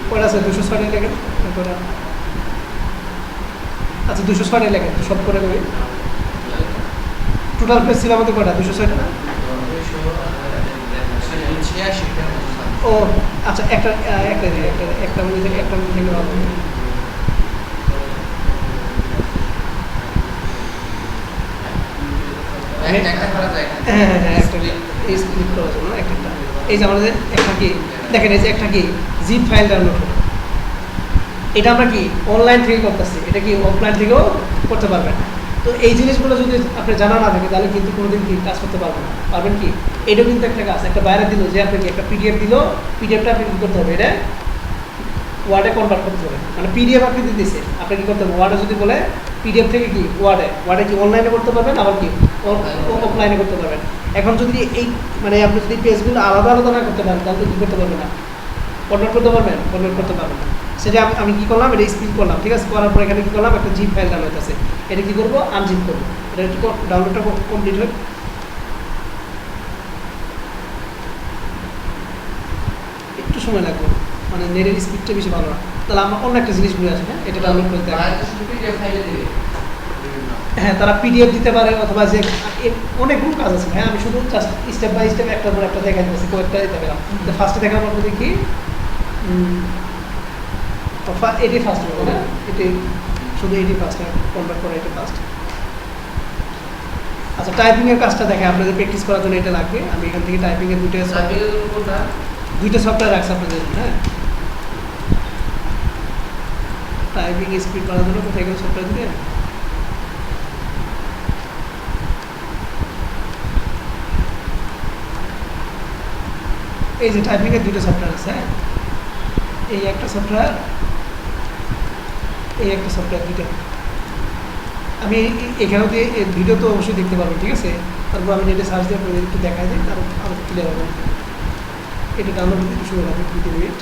কটা আছে, 206 লেখেন। আচ্ছা 206 লেখেন, সব করে করি। টোটাল পেজ ছিল আমাদের কটা, 206টা না? ও আচ্ছা একটা মধ্যে একটা মধ্যে থেকে ভালো। এই যে আমাদের একটা কি দেখেন, এই যে একটা কি জিপ ফাইল ডাউনলোড করবো, এটা আমরা কি অনলাইন থেকে করতেছি, এটা কি অফলাইন থেকেও করতে পারবেন। তো এই জিনিসগুলো যদি আপনার জানা না থাকে তাহলে কিন্তু কোনোদিন কি কাজ করতে পারবেন না। পারবেন কি, এটা কিন্তু একটা কাজ, একটা বাইরে দিল যে আপনাকে একটা পিডিএফ দিল, পিডিএফটা আপনি কী করতে হবে, এটা ওয়ার্ডে কনভার্ট করতে হবে। মানে পিডিএফ আপনি দিতেছে, আপনি কী করতে হবে, ওয়ার্ডে যদি বলে পিডিএফ থেকে কি ওয়ার্ডে কি অনলাইনে করতে পারবেন, আবার কি অফলাইনে করতে পারবেন। এখন যদি এই মানে আপনি যদি পেজগুলো আলাদা আলাদা না করতে পারেন তাহলে কী করতে পারবেন না, কনভার্ট করতে পারবেন, কনভার্ট করতে পারবেন না। সেটা আমি কী করলাম, এটা স্পিড করলাম। ঠিক আছে, করার পর এখানে কী করলাম, একটা জিপ ফাইল ডাউনলোড আছে, এটা কী করবো, আনজিপ করবো। এটা একটু ডাউনলোডটা কমপ্লিট হয়, একটু সময় লাগবে, মানে নেটের স্পিডটা বেশি ভালো না। তাহলে আমার অন্য একটা জিনিস ঘুরে আসে, হ্যাঁ এটা ডাউনলোড করতে হবে। হ্যাঁ তারা পিডিএফ দিতে পারে অথবা যে অনেকগুলো কাজ আছে। হ্যাঁ আমি শুধু জাস্ট স্টেপ বাই স্টেপ একটার পর একটা দেখা দিচ্ছি, কয়েকটা দিতে পেলাম। ফার্স্টে দেখার পর দেখি এটি ফার্স্ট হবে না, এটি শুধু এটি ফার্স্টে কনভার্ট করা, এটি ফার্স্ট। আচ্ছা টাইপিংয়ের কাজটা দেখে আপনাদের প্র্যাকটিস করার জন্য এটা লাগবে। আমি এখান থেকে টাইপিংয়ের দুইটা সফটওয়্যার রাখছি আপনাদের জন্য। হ্যাঁ টাইপিং স্পিড বাড়ানোর জন্য কোথায় গেলে সফটওয়্যার দিলে এই যে টাইপিংয়ের দুটো সফটওয়্যার আছে। হ্যাঁ এই একটা সফটওয়্যার, এই একটা সফটওয়্যার, দুটো। আমি এখানেও দিয়ে ভিডিও তো অবশ্যই দেখতে পারবো, ঠিক আছে। তারপর আমি নেটে সার্চ দিয়ে আপনাদের একটু দেখাই দিই, তারপর আরও ক্লিয়ার হবে। এটা ডাউনলোড করতে একটু সময় লাগবে, 2 মিনিট।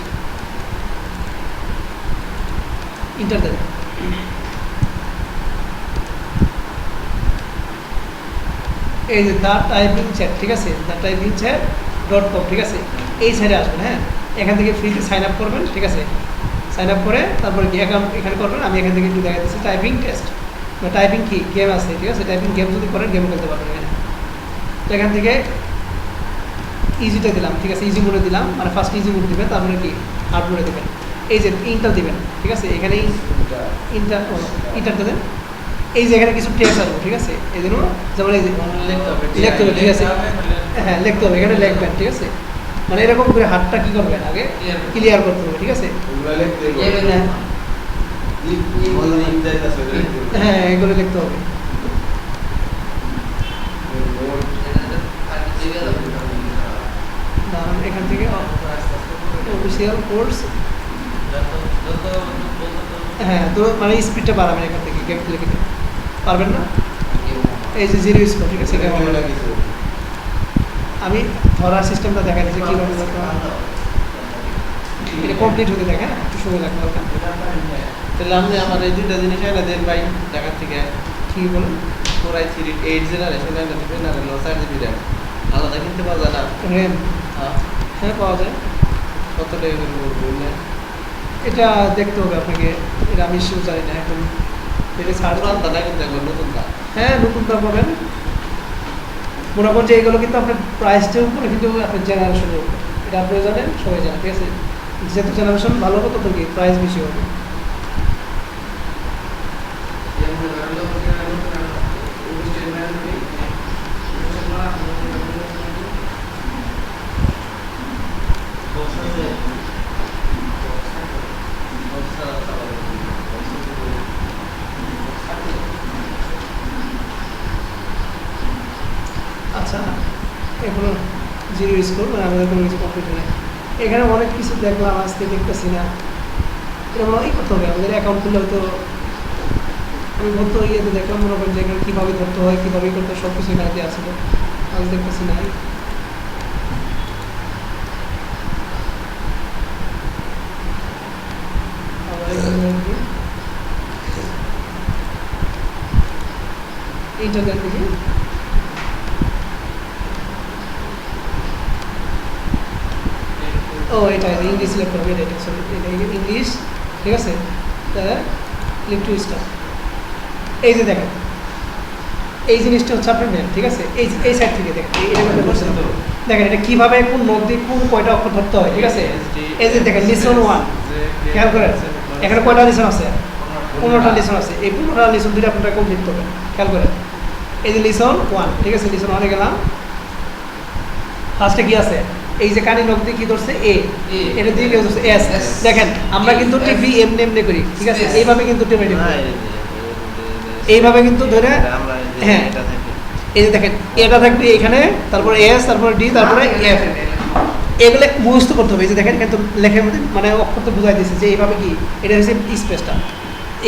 ইন্টার দেন। এই যে দ্য টাইপিং চ্যাট, ঠিক আছে, দ্য টাইপিং চ্যাট .com, ঠিক আছে। এই সাইডে আসবেন। হ্যাঁ এখান থেকে ফ্রিতে সাইন আপ করবেন, ঠিক আছে। সাইন আপ করে তারপরে কি অ্যাকাউন্ট এখানে করবেন। আমি এখান থেকে একটু দেখা দিচ্ছি টাইপিং টেস্ট বা টাইপিং কি গেম আছে, ঠিক আছে। টাইপিং গেম যদি করেন গেম খেলতে পারবেন এখানে। তো এখান থেকে ইজিটা দিলাম, ঠিক আছে, ইজি মোডে দিলাম, মানে ফার্স্ট ইজি মোড দিবেন, তারপরে কি হার্ড মোডে দেবেন। এই যে ইন্টার দিবেন, ঠিক আছে। এখানে ইন্টার দেবেন। এই যে এখানে কিছু টেক্সট আসবে, ঠিক আছে। এই জন্য যেমন এই যে লিখতে হবে, ঠিক আছে। হ্যাঁ লিখতে হবে, এখানে লিখবেন, ঠিক আছে। মানে এরকম করে হাতটা কি করবেন আগে ক্লিয়ার করতে হবে, ঠিক আছে। হ্যাঁ এগুলো লিখতে হবে। এখান থেকে অফিসিয়াল কোর্স, হ্যাঁ তো মানে স্পিডটা বাড়াবেন এখান থেকে, গেম লিখে পারবেন না। এই যে 0 স্কোর, ঠিক আছে। আমি ধরার সিস্টেমটা দেখা দিচ্ছি কীভাবে এটা কমপ্লিট হতে দেখে, একটু সময় লাগবে হালকা। তাহলে আপনি আমার এই দুইটা জিনিস এনে দেন ভাই ঢাকার থেকে। ঠিক বলুন। Core i3 8 জেনারেশন এনে দেবেন, আর 4GB RAM আলাদা কিনতে পাওয়া যায় না? র্যাম হ্যাঁ পাওয়া যায়। কত টাকা করে পড়বে? এটা দেখতে হবে আপনাকে, এটা আমি শিওর জানি না এখন। এটা ছাড় পুরানটা না কিন্তু একবার নতুনটা। হ্যাঁ নতুনটা পাবেন। মোটামুটি এইগুলো কিন্তু আপনার প্রাইসটার উপরে, কিন্তু আপনার জেনারেশনের উপরে। এটা আপনিও জানেন, সবাই জানেন, ঠিক আছে। যেহেতু জেনারেশন ভালো হবে তত কি প্রাইস বেশি হবে। আচ্ছা এগুলো 0 স্কোর, মানে আমাদের কোনো কিছু কমপ্লিট নেই। এখানে অনেক কিছু দেখলাম, আজকে দেখতেছি না। এটা মনে হয় করতে হবে আমাদের অ্যাকাউন্ট খুললে। হয়তো আমি ধরতে ইয়েতে দেখলাম, মনে করেন যে এখানে কীভাবে ধরতে হয়, কীভাবে করতে হয়, সব কিছু এখানে দিয়ে আসলে আমি দেখতেছি না। এইটা দেন দেখি। ও এটা ইংলিশ সিলেক্ট করবে, এটা সরি, এটা ইংলিশ, ঠিক আছে। Click to start. এই যে দেখেন এই জিনিসটা হচ্ছে আপনার নেম, ঠিক আছে। এই সাইড থেকে দেখেন, দেখেন এটা কীভাবে কোন নোট দিয়ে কোন কয়টা অক্ষর ধরতে হয়, ঠিক আছে। এই যে দেখেন লিসন 1, খেয়াল করেন এখানে কয়টা লিসন আছে? 15টা লিসন আছে। এই 15টা লিসন দুটো আপনারা কমপ্লিট করবেন, খেয়াল করেন। এই যে লিসন 1, ঠিক আছে। লিসন 1-এ গেলাম, ফার্স্টে কি আছে? এই যে কানি নখ দিয়ে কি ধরছে? এ। এটা দিয়ে কি ধরছে? এস। দেখেন আমরা কিন্তু টিভি এমনি এমনি করি, ঠিক আছে। এইভাবে কিন্তু টিভি এইভাবে কিন্তু ধরে, হ্যাঁ এই যে দেখেন এটা থাকবে এখানে, তারপরে এস, তারপরে ডি, তারপরে এফ। এগুলো মুখস্থ করতে হবে। এই যে দেখেন কিন্তু লেখার মধ্যে মানে অক্ষর তো বোঝাই দিচ্ছে যে এইভাবে কি, এটা হচ্ছে স্পেসটা।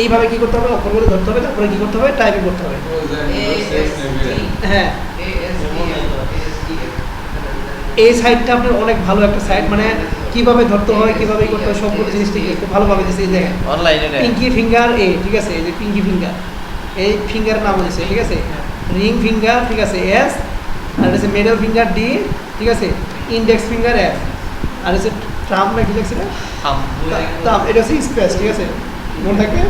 এইভাবে কি করতে হবে? অক্ষরগুলো ধরতে হবে, তারপরে কি করতে হবে? টাইপিং করতে হবে। হ্যাঁ এই সাইডটা আপনার অনেক ভালো একটা সাইড, মানে কিভাবে ধরতে হয়, কিভাবে করতে হয়, সবগুলো জিনিসটা একটু ভালোভাবে দিচ্ছে। এই দেখেন অনলাইনে পিঙ্কি ফিঙ্গার এ, ঠিক আছে। এই যে পিঙ্কি ফিঙ্গার, এই ফিঙ্গার নাম দিচ্ছে, ঠিক আছে। রিং ফিঙ্গার, ঠিক আছে, এস। আর হচ্ছে মিডল ফিঙ্গার ডি, ঠিক আছে। Index finger F. আর হচ্ছে ট্রাম্প না কি লিখছিল? ট্রাম্প। এটা হচ্ছে স্পেস, ঠিক আছে, মনে থাকবে।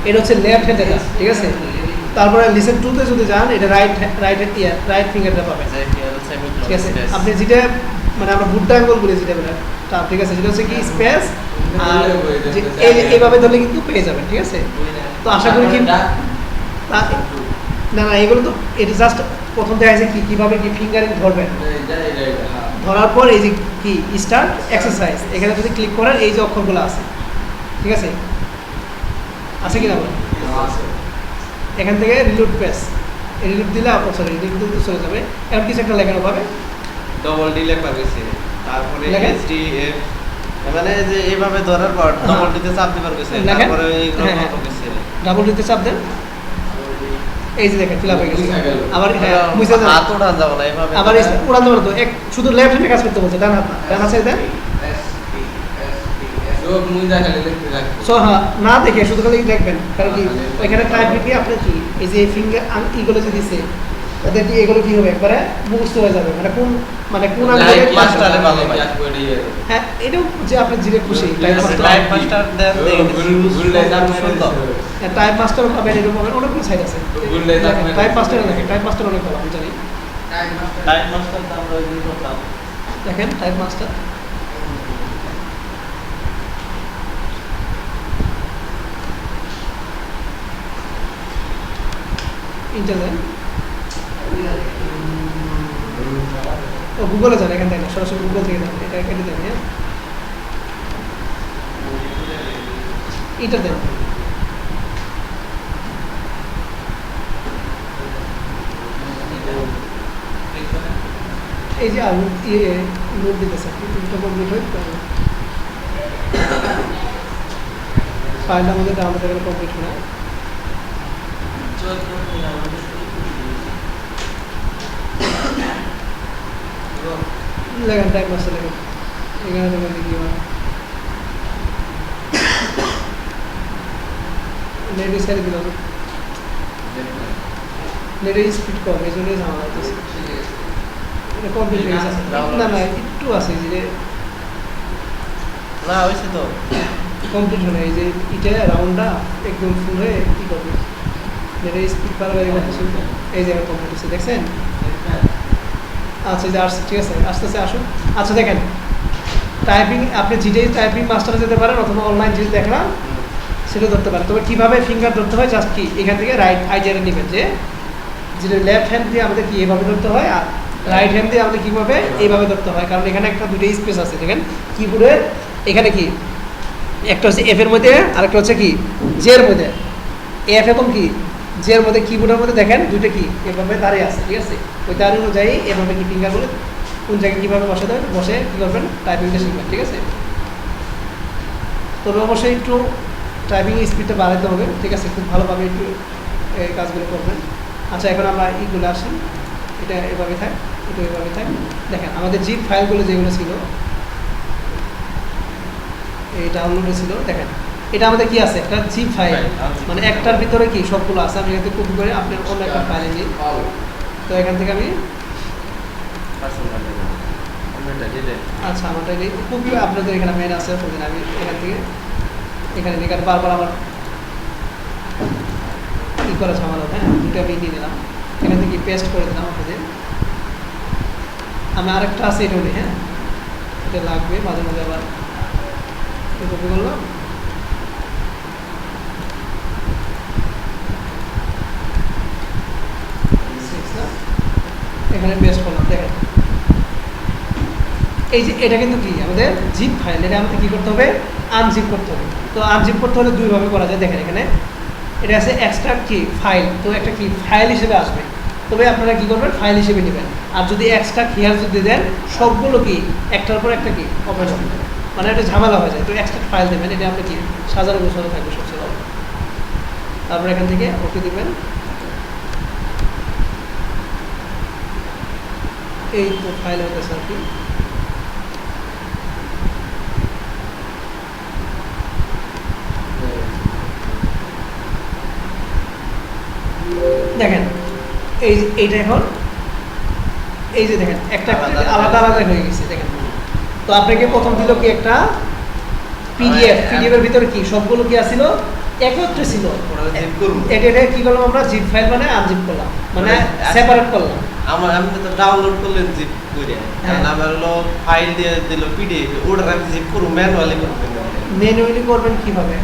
এটা হচ্ছে লেফট হ্যান্ড, ঠিক আছে। তারপরে লিসেন টুতে যদি যান এটা রাইট ফিঙ্গারটা পাবেন, ঠিক আছে। আপনি যেটা মানে আমরা বুট আঙ্গুল বলি যেটা বলে ঠিক আছে, সেটা হচ্ছে কি স্পেস, আর এইভাবে ধরলে কিন্তু পেয়ে যাবেন, ঠিক আছে। তো আশা করি কি না না এগুলো তো এটা জাস্ট প্রথম দেখা যাচ্ছে কি কীভাবে কি ফিঙ্গারিং ধরবেন, ধরার পর এই যে কি স্টার্ট এক্সারসাইজ এখানে যদি ক্লিক করেন এই যে অক্ষরগুলো আছে, ঠিক আছে, আছে কি না বলেন। এখান থেকে রিলোড পেজ রিলোড দিলে সরি রিলোড চলে যাবে। এখন কিছু একটা লেখানো পাবে, ডবল ডি লেখা গেছে, তারপরে লেখেন? এসডিএফ মানে যে এইভাবে ধরার পর ডবল ডিতে চাপ দিবার গেছে, লেখেন? তারপরে এইগুলো হ্যাঁ, হ্যাঁ। কত গেছে। ডাবল দিতে চাপ দেন, এই যে দেখেন ফিল আপ হয়ে গেছে। আবার হ্যাঁ মুছে দেন, হাত ওঠান যাবে না এইভাবে। আবার উড়ান দেবো তো, এক শুধু লেফট হ্যান্ডে কাজ করতে বলছে, ডান হাত না, ডান হাতে দেন। সো হ্যাঁ না দেখে শুধু খালি দেখবেন, কারণ কি ওইখানে টাইপ কি আপনি কি এই যে ফিঙ্গার ইগুলো যে দিছে তাদের কি এগুলো কি হবে একবারে মুখস্থ হয়ে যাবে, মানে কোন আঙ্গুলে মাস্টারে ভালো ভাই। হ্যাঁ এটাও যে আপনি যেটা খুশি টাইপ মাস্টার দেন টাইপ মাস্টার পাবেন, এরকম পাবেন, অনেকগুলো সাইট আছে। টাইপ মাস্টার দেখেন, টাইপ মাস্টার অনেক ভালো, আমি জানি। টাইপ মাস্টার তো আমরা ইউজ করতাম। দেখেন টাইপ মাস্টার ইন্টারনেট ও গুগলে যান, এখান থেকে না, সরাসরি গুগল থেকে যান, এটা কেটে দেন। হ্যাঁ এটা দেন, এই যে আলু লোড দিতেছে, এটা কমপ্লিট হয় ফাইলটা আমাদের ডাউনলোড করে কমপ্লিট হয়। লেখেন টাইপ মাস্টার লেখেন, এখানে দেখেন কি হয় নেটে ছেড়ে দিলাম, নেটের স্পিড কম এই জন্যই ঝামেলা হইতেছে। এটা কমপ্লিট হয়ে গেছে, না না একটু আছে যে না হইছে তো কমপ্লিট হলো, এই যে এটা রাউন্ডটা একদম ফুল হয়ে কি করবে, নেটের স্পিড বাড়াবাড়ি করতেছে, এই জায়গায় কমপ্লিট হচ্ছে দেখছেন। আচ্ছা যে আসছে, ঠিক আছে আস্তে আস্তে আসুন। আচ্ছা দেখেন টাইপিং আপনি যেটাই টাইপিং মাস্টারে যেতে পারেন অথবা অনলাইন যেটা দেখলাম সেটা ধরতে পারেন। তবে কীভাবে ফিঙ্গার ধরতে হয় জাস্ট কি এখান থেকে রাইট আইডিয়াটা নেবেন, যে যেটা লেফট হ্যান্ড দিয়ে আমাদের কি এভাবে ধরতে হয়, আর রাইট হ্যান্ড দিয়ে আমাদের কীভাবে এইভাবে ধরতে হয়, কারণ এখানে একটা দুটো স্পেস আছে দেখেন কিবোর্ডের, এখানে কি একটা হচ্ছে এফ এর মধ্যে আরেকটা হচ্ছে কি জের মধ্যে, এফ এবং কি জের মধ্যে কিবোর্ডের মধ্যে দেখেন দুইটা কি এভাবে দাঁড়িয়ে আছে, ঠিক আছে। ওই তার অনুযায়ী এভাবে কি ফিঙ্গারগুলো কোন জায়গায় কীভাবে বসাতে হবে বসে কী করবেন টাইপিংটা শিখবেন, ঠিক আছে। তবে অবশ্যই একটু টাইপিং স্পিডটা বাড়াতে হবে, ঠিক আছে, খুব ভালোভাবে একটু এই কাজগুলো করবেন। আচ্ছা এখন আমরা এইগুলো আসি, এটা এভাবে থাক, এটা এভাবে থাক। দেখেন আমাদের জিপ ফাইলগুলো যেগুলো ছিল এই ডাউনলোডে ছিল, দেখেন এটা আমাদের কি আছে একটা জিপ ফাইল, মানে একটার ভিতরে কি সবগুলো আছে। আমি এখান থেকে কপি করে আপনার অন্য একটা ফাইলে নিই, তো এখান থেকে আমি আচ্ছা আমারটা নেই কপি, আপনাদের এখানে মেন আছে, আমি এখান থেকে এখানে নিয়ে বারবার আমার কী করা ঝামেলা, হ্যাঁ দুটো আমি নিয়ে নিলাম, এখান থেকে পেস্ট করে দিলাম আপনাদের। আমি আরেকটা আছে এটা নেই, হ্যাঁ এটা লাগবে মাঝে মাঝে, আবার কপি করলাম, এখানে পেস্ট করলাম। দেখেন এই যে এটা কিন্তু কি আমাদের জিপ ফাইল, এটা আমাদের কী করতে হবে আনজিপ করতে হবে। তো আনজিপ করতে হলে দুইভাবে করা যায়, দেখেন এখানে এটা আছে এক্সট্রাক্ট কি ফাইল, তো একটা কি ফাইল হিসেবে আসবে, তবে আপনারা কী করবেন ফাইল হিসেবে নেবেন। আর যদি এক্সট্রাক্ট হিয়ার যদি দেন সবগুলো কি একটার পর একটা কি অপারেশন, মানে একটা ঝামেলা হয়ে যায়। তো এক্সট্রাক্ট ফাইল দেবেন, এটা আপনি কি সাজানো গোছানো থাকবে সবচেয়ে ভালো। তারপর এখান থেকে ওকে দেবেন, এই তো ফাইল হতেছে আর কি। দেখেন এইটা এখন এই যে দেখেন একটা আলাদা আলাদা হয়ে গেছে দেখেন। তো আপনাকে প্রথম দিল কি একটা পিডিএফ, পিডিএফ এর ভিতরে কি সবগুলো কি আছিল একত্রে ছিল। ওটা জিপ করব এটা কি করলাম আমরা, জিপ ফাইল মানে আনজিপ করলাম, মানে মানে সেপারেট করলাম। আমি তো ডাউনলোড করলেন জিপ করে, হ্যাঁ। আমার হলো ফাইল দিয়ে দিল পিডিএফ, ওটা আমি জিপ করব ম্যানুয়ালি করব। ম্যানুয়ালি করবেন কিভাবে,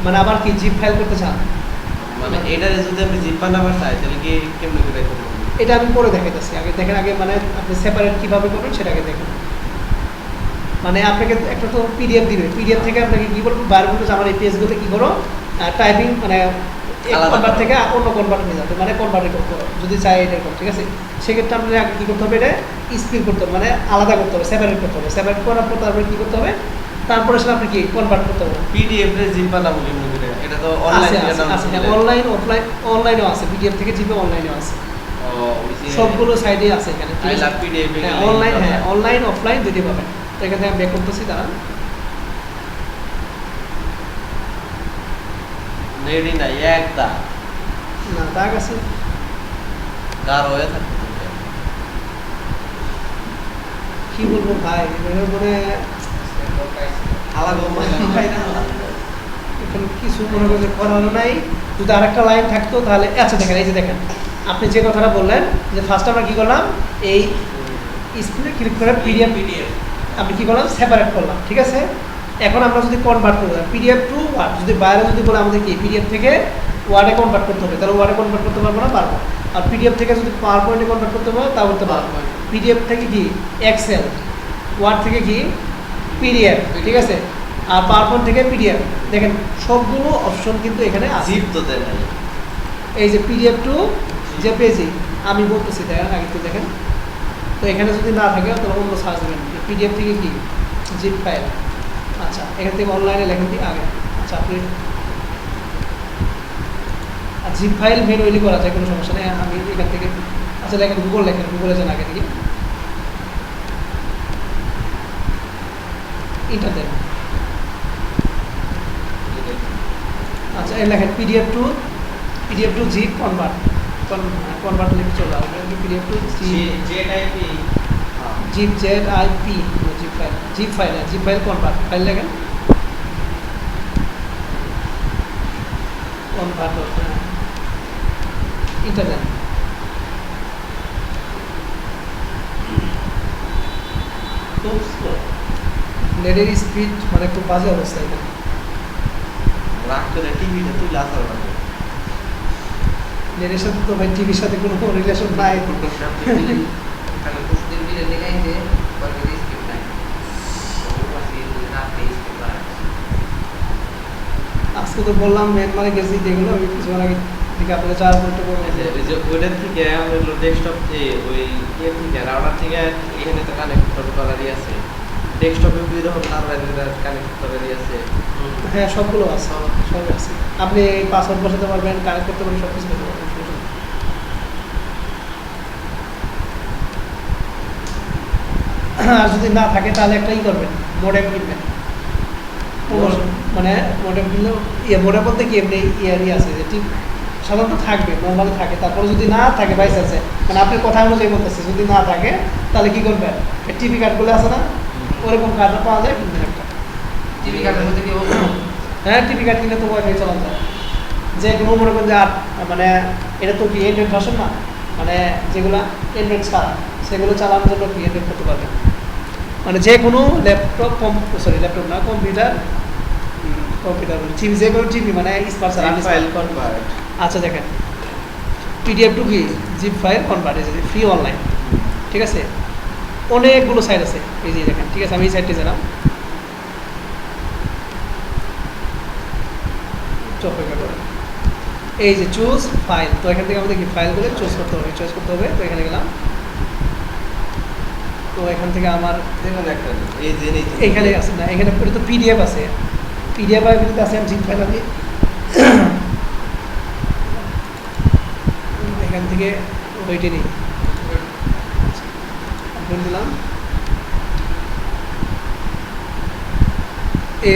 মানে আবার কি জিপ ফাইল করতে চান? মানে এটারে যদি আমি জিপ বানাবার চাই তাহলে কি কেমনে করে করব? এটা আমি পরে দেখাইতেছি, আগে দেখেন, আগে মানে আপনি সেপারেট কিভাবে করবেন সেটা আগে দেখুন। মানে আপনাকে একটা তো পিডিএফ দিবে, পিডিএফ থেকে আপনাকে কি বলবো, বার বলবো যে আমার এই পেজগুলো কি করো টাইপিং, মানে এক আলাদা কনভার্ট করো। থেকে অন্য কনভার্ট নিয়ে যাবে, মানে কনভার্ট করো যদি চাই এরকম, ঠিক আছে। সেক্ষেত্রে আপনাকে আগে কী করতে হবে, এটা স্পিড করতে হবে, মানে আলাদা করতে হবে, সেপারেট করতে হবে। সেপারেট করার পর তারপরে কী করতে হবে, তারপরে সেটা আপনি কি কনভার্ট করতে হবে। পিডিএফ রে জিপ বানাবো কেমনে করে? এটা তো আছে অনলাইনে আছে আছে, অনলাইন অফলাইন, অনলাইনেও আছে, পিডিএফ থেকে জিপে অনলাইনেও আছে, ও ওই যে সবগুলো সাইডে আছে এখানে, ঠিক আই আছে। লাভ পিডিএফ হ্যাঁ অনলাইন, হ্যাঁ অনলাইন অফলাইন দুটি পাবেন। তো এখান থেকে আমি বের করতেছি, দাঁড়ান। নেডি না একটা না দাগ আছে, কার হয়ে থাকে কি বলবো ভাই, এর মানে আলাদা এখানে কিছু মনে করছে করানো নাই। যদি আরেকটা লাইন থাকতো তাহলে, আচ্ছা দেখেন, এই যে দেখেন আপনি যে কথাটা বললেন যে ফার্স্ট আমরা কি করলাম, এই স্ক্রিনে ক্লিক করে পিডিএফ আমি কি করলাম, সেপারেট করলাম, ঠিক আছে। এখন আমরা যদি কনভার্ট করলাম পিডিএফ টু ওয়ার্ড, যদি বাইরে যদি বলে আমাদের কি পিডিএফ থেকে ওয়ার্ডে কনভার্ট করতে হবে, তাহলে ওয়ার্ডে কনভার্ট করতে পারবো না, পারবো। আর পিডিএফ থেকে যদি পাওয়ার পয়েন্টে কনভার্ট করতে পারবো তা করতে পারবো। পিডিএফ থেকে কি এক্সেল, ওয়ার্ড থেকে কি পিডিএফ, ঠিক আছে। আর পাওয়ার পয়েন্ট থেকে পিডিএফ, দেখেন সবগুলো অপশন কিন্তু এখানে আছে। জিপ তো দেয় নাই এই যে পিডিএফ টু যে পেজে আমি বলতেছি, দেখেন আগে একটু দেখেন। তো এখানে যদি না থাকে তাহলে অন্য সার্চ দেবেন, পিডিএফ থেকে কি জিপ ফাইল। আচ্ছা এখান থেকে অনলাইনে লেখেন দিই আগে। আচ্ছা আপনি জিপ ফাইল ম্যানুয়ালি করা যায়, কোনো সমস্যা নেই। আমি এখান থেকে আচ্ছা লেখেন গুগল, লেখেন গুগলে যান আগে থেকে, এটা দেন। আচ্ছা এই লেখেন পিডিএফ টু জিপ কনভার্ট লিখে চলে আসবে, PDF to ZIP zip ZIP zip file convert, file লেখেন কনভার্ট, এটা দেন। খুব স্লো নেটের স্পিড মানে খুব বাজে অবস্থা এখানে। রাগ করে টিভিটা তুই আসার লাগে নেটের সাথে তো ভাই টিভির সাথে কোনো রিলেশন নাই। kalau terus dia bila dia kan dia kalau dia skip kan kamu masih nak skip lah আজকে তো বললাম মেনমারে গেছি, যেগুলো আমি কিছুক্ষণ আগে দিকে আপনাকে 4 ঘন্টা বললাম। ওই যে ওইটার থেকে আমার ডেস্কটপ ওই ইয়ে থেকে রাউটার থেকে এখানে তো কানেক্টর করারই আছে, ডেস্কটপে যদি যখন তার কানেক্ট করারই আছে। হ্যাঁ সবগুলো আছে, সব আছে। আপনি পাসওয়ার্ড বসাতে পারবেন, কানেক্ট করতে পারবেন, সব কিছু করতে পারবেন। আর যদি না থাকে তাহলে একটাই করবেন, মডেম কিনবেন। মানে মডেম কিনলেও মডেম বলতে কি এমনি ইয়ারই আছে, যে ঠিক সাধারণত থাকবে, নর্মালি থাকে। তারপরে যদি না থাকে বাইস আছে, মানে আপনার কথা অনুযায়ী বলতেছে, যদি না থাকে তাহলে কি করবেন, টিভি কার্ডগুলো আছে না, ওরকম কার্ডটা পাওয়া যায়, কিনবেন একটা। টিভি কার্ডের মধ্যে কি হবে হ্যাঁ টিভি কার্ড কিনলে তো ওয়াইফাই চালানো যায়, যে কোনো মনে করেন যে আর মানে এটা তো কি অ্যান্ড্রয়েড ভার্সন না, মানে যেগুলো অ্যান্ড্রয়েড ছাড়া সেগুলো চালানোর জন্য কি অ্যান্ড্রয়েড করতে পারবেন। মানে যে কোনো ল্যাপটপ ল্যাপটপ না কম্পিউটার বলি টিভি, যে কোনো টিভি মানে স্মার্ট ফাইল কনভার্ট। আচ্ছা দেখেন পিডিএফ টু কি জিপ ফাইল কনভার্ট, এই যে ফ্রি অনলাইন, ঠিক আছে। অনেকগুলো সাইট আছে, এই যে দেখেন, ঠিক আছে। আমি এই সাইটটি জানাম, অপেক্ষা করেন। এই যে চুজ ফাইল, তো এখান থেকে আমাদের কি ফাইলগুলো চুজ করতে হবে, চয়েস করতে হবে। তো এখানে গেলাম, তো এখান থেকে আমার এখানে একটা এই যে এখানে আছে না, এখানে তো পিডিএফ আছে, পিডিএফ আইভিতে আছে, আমি জিপ ফাইল আমি এখান থেকে ওইটি নিই, দিলাম।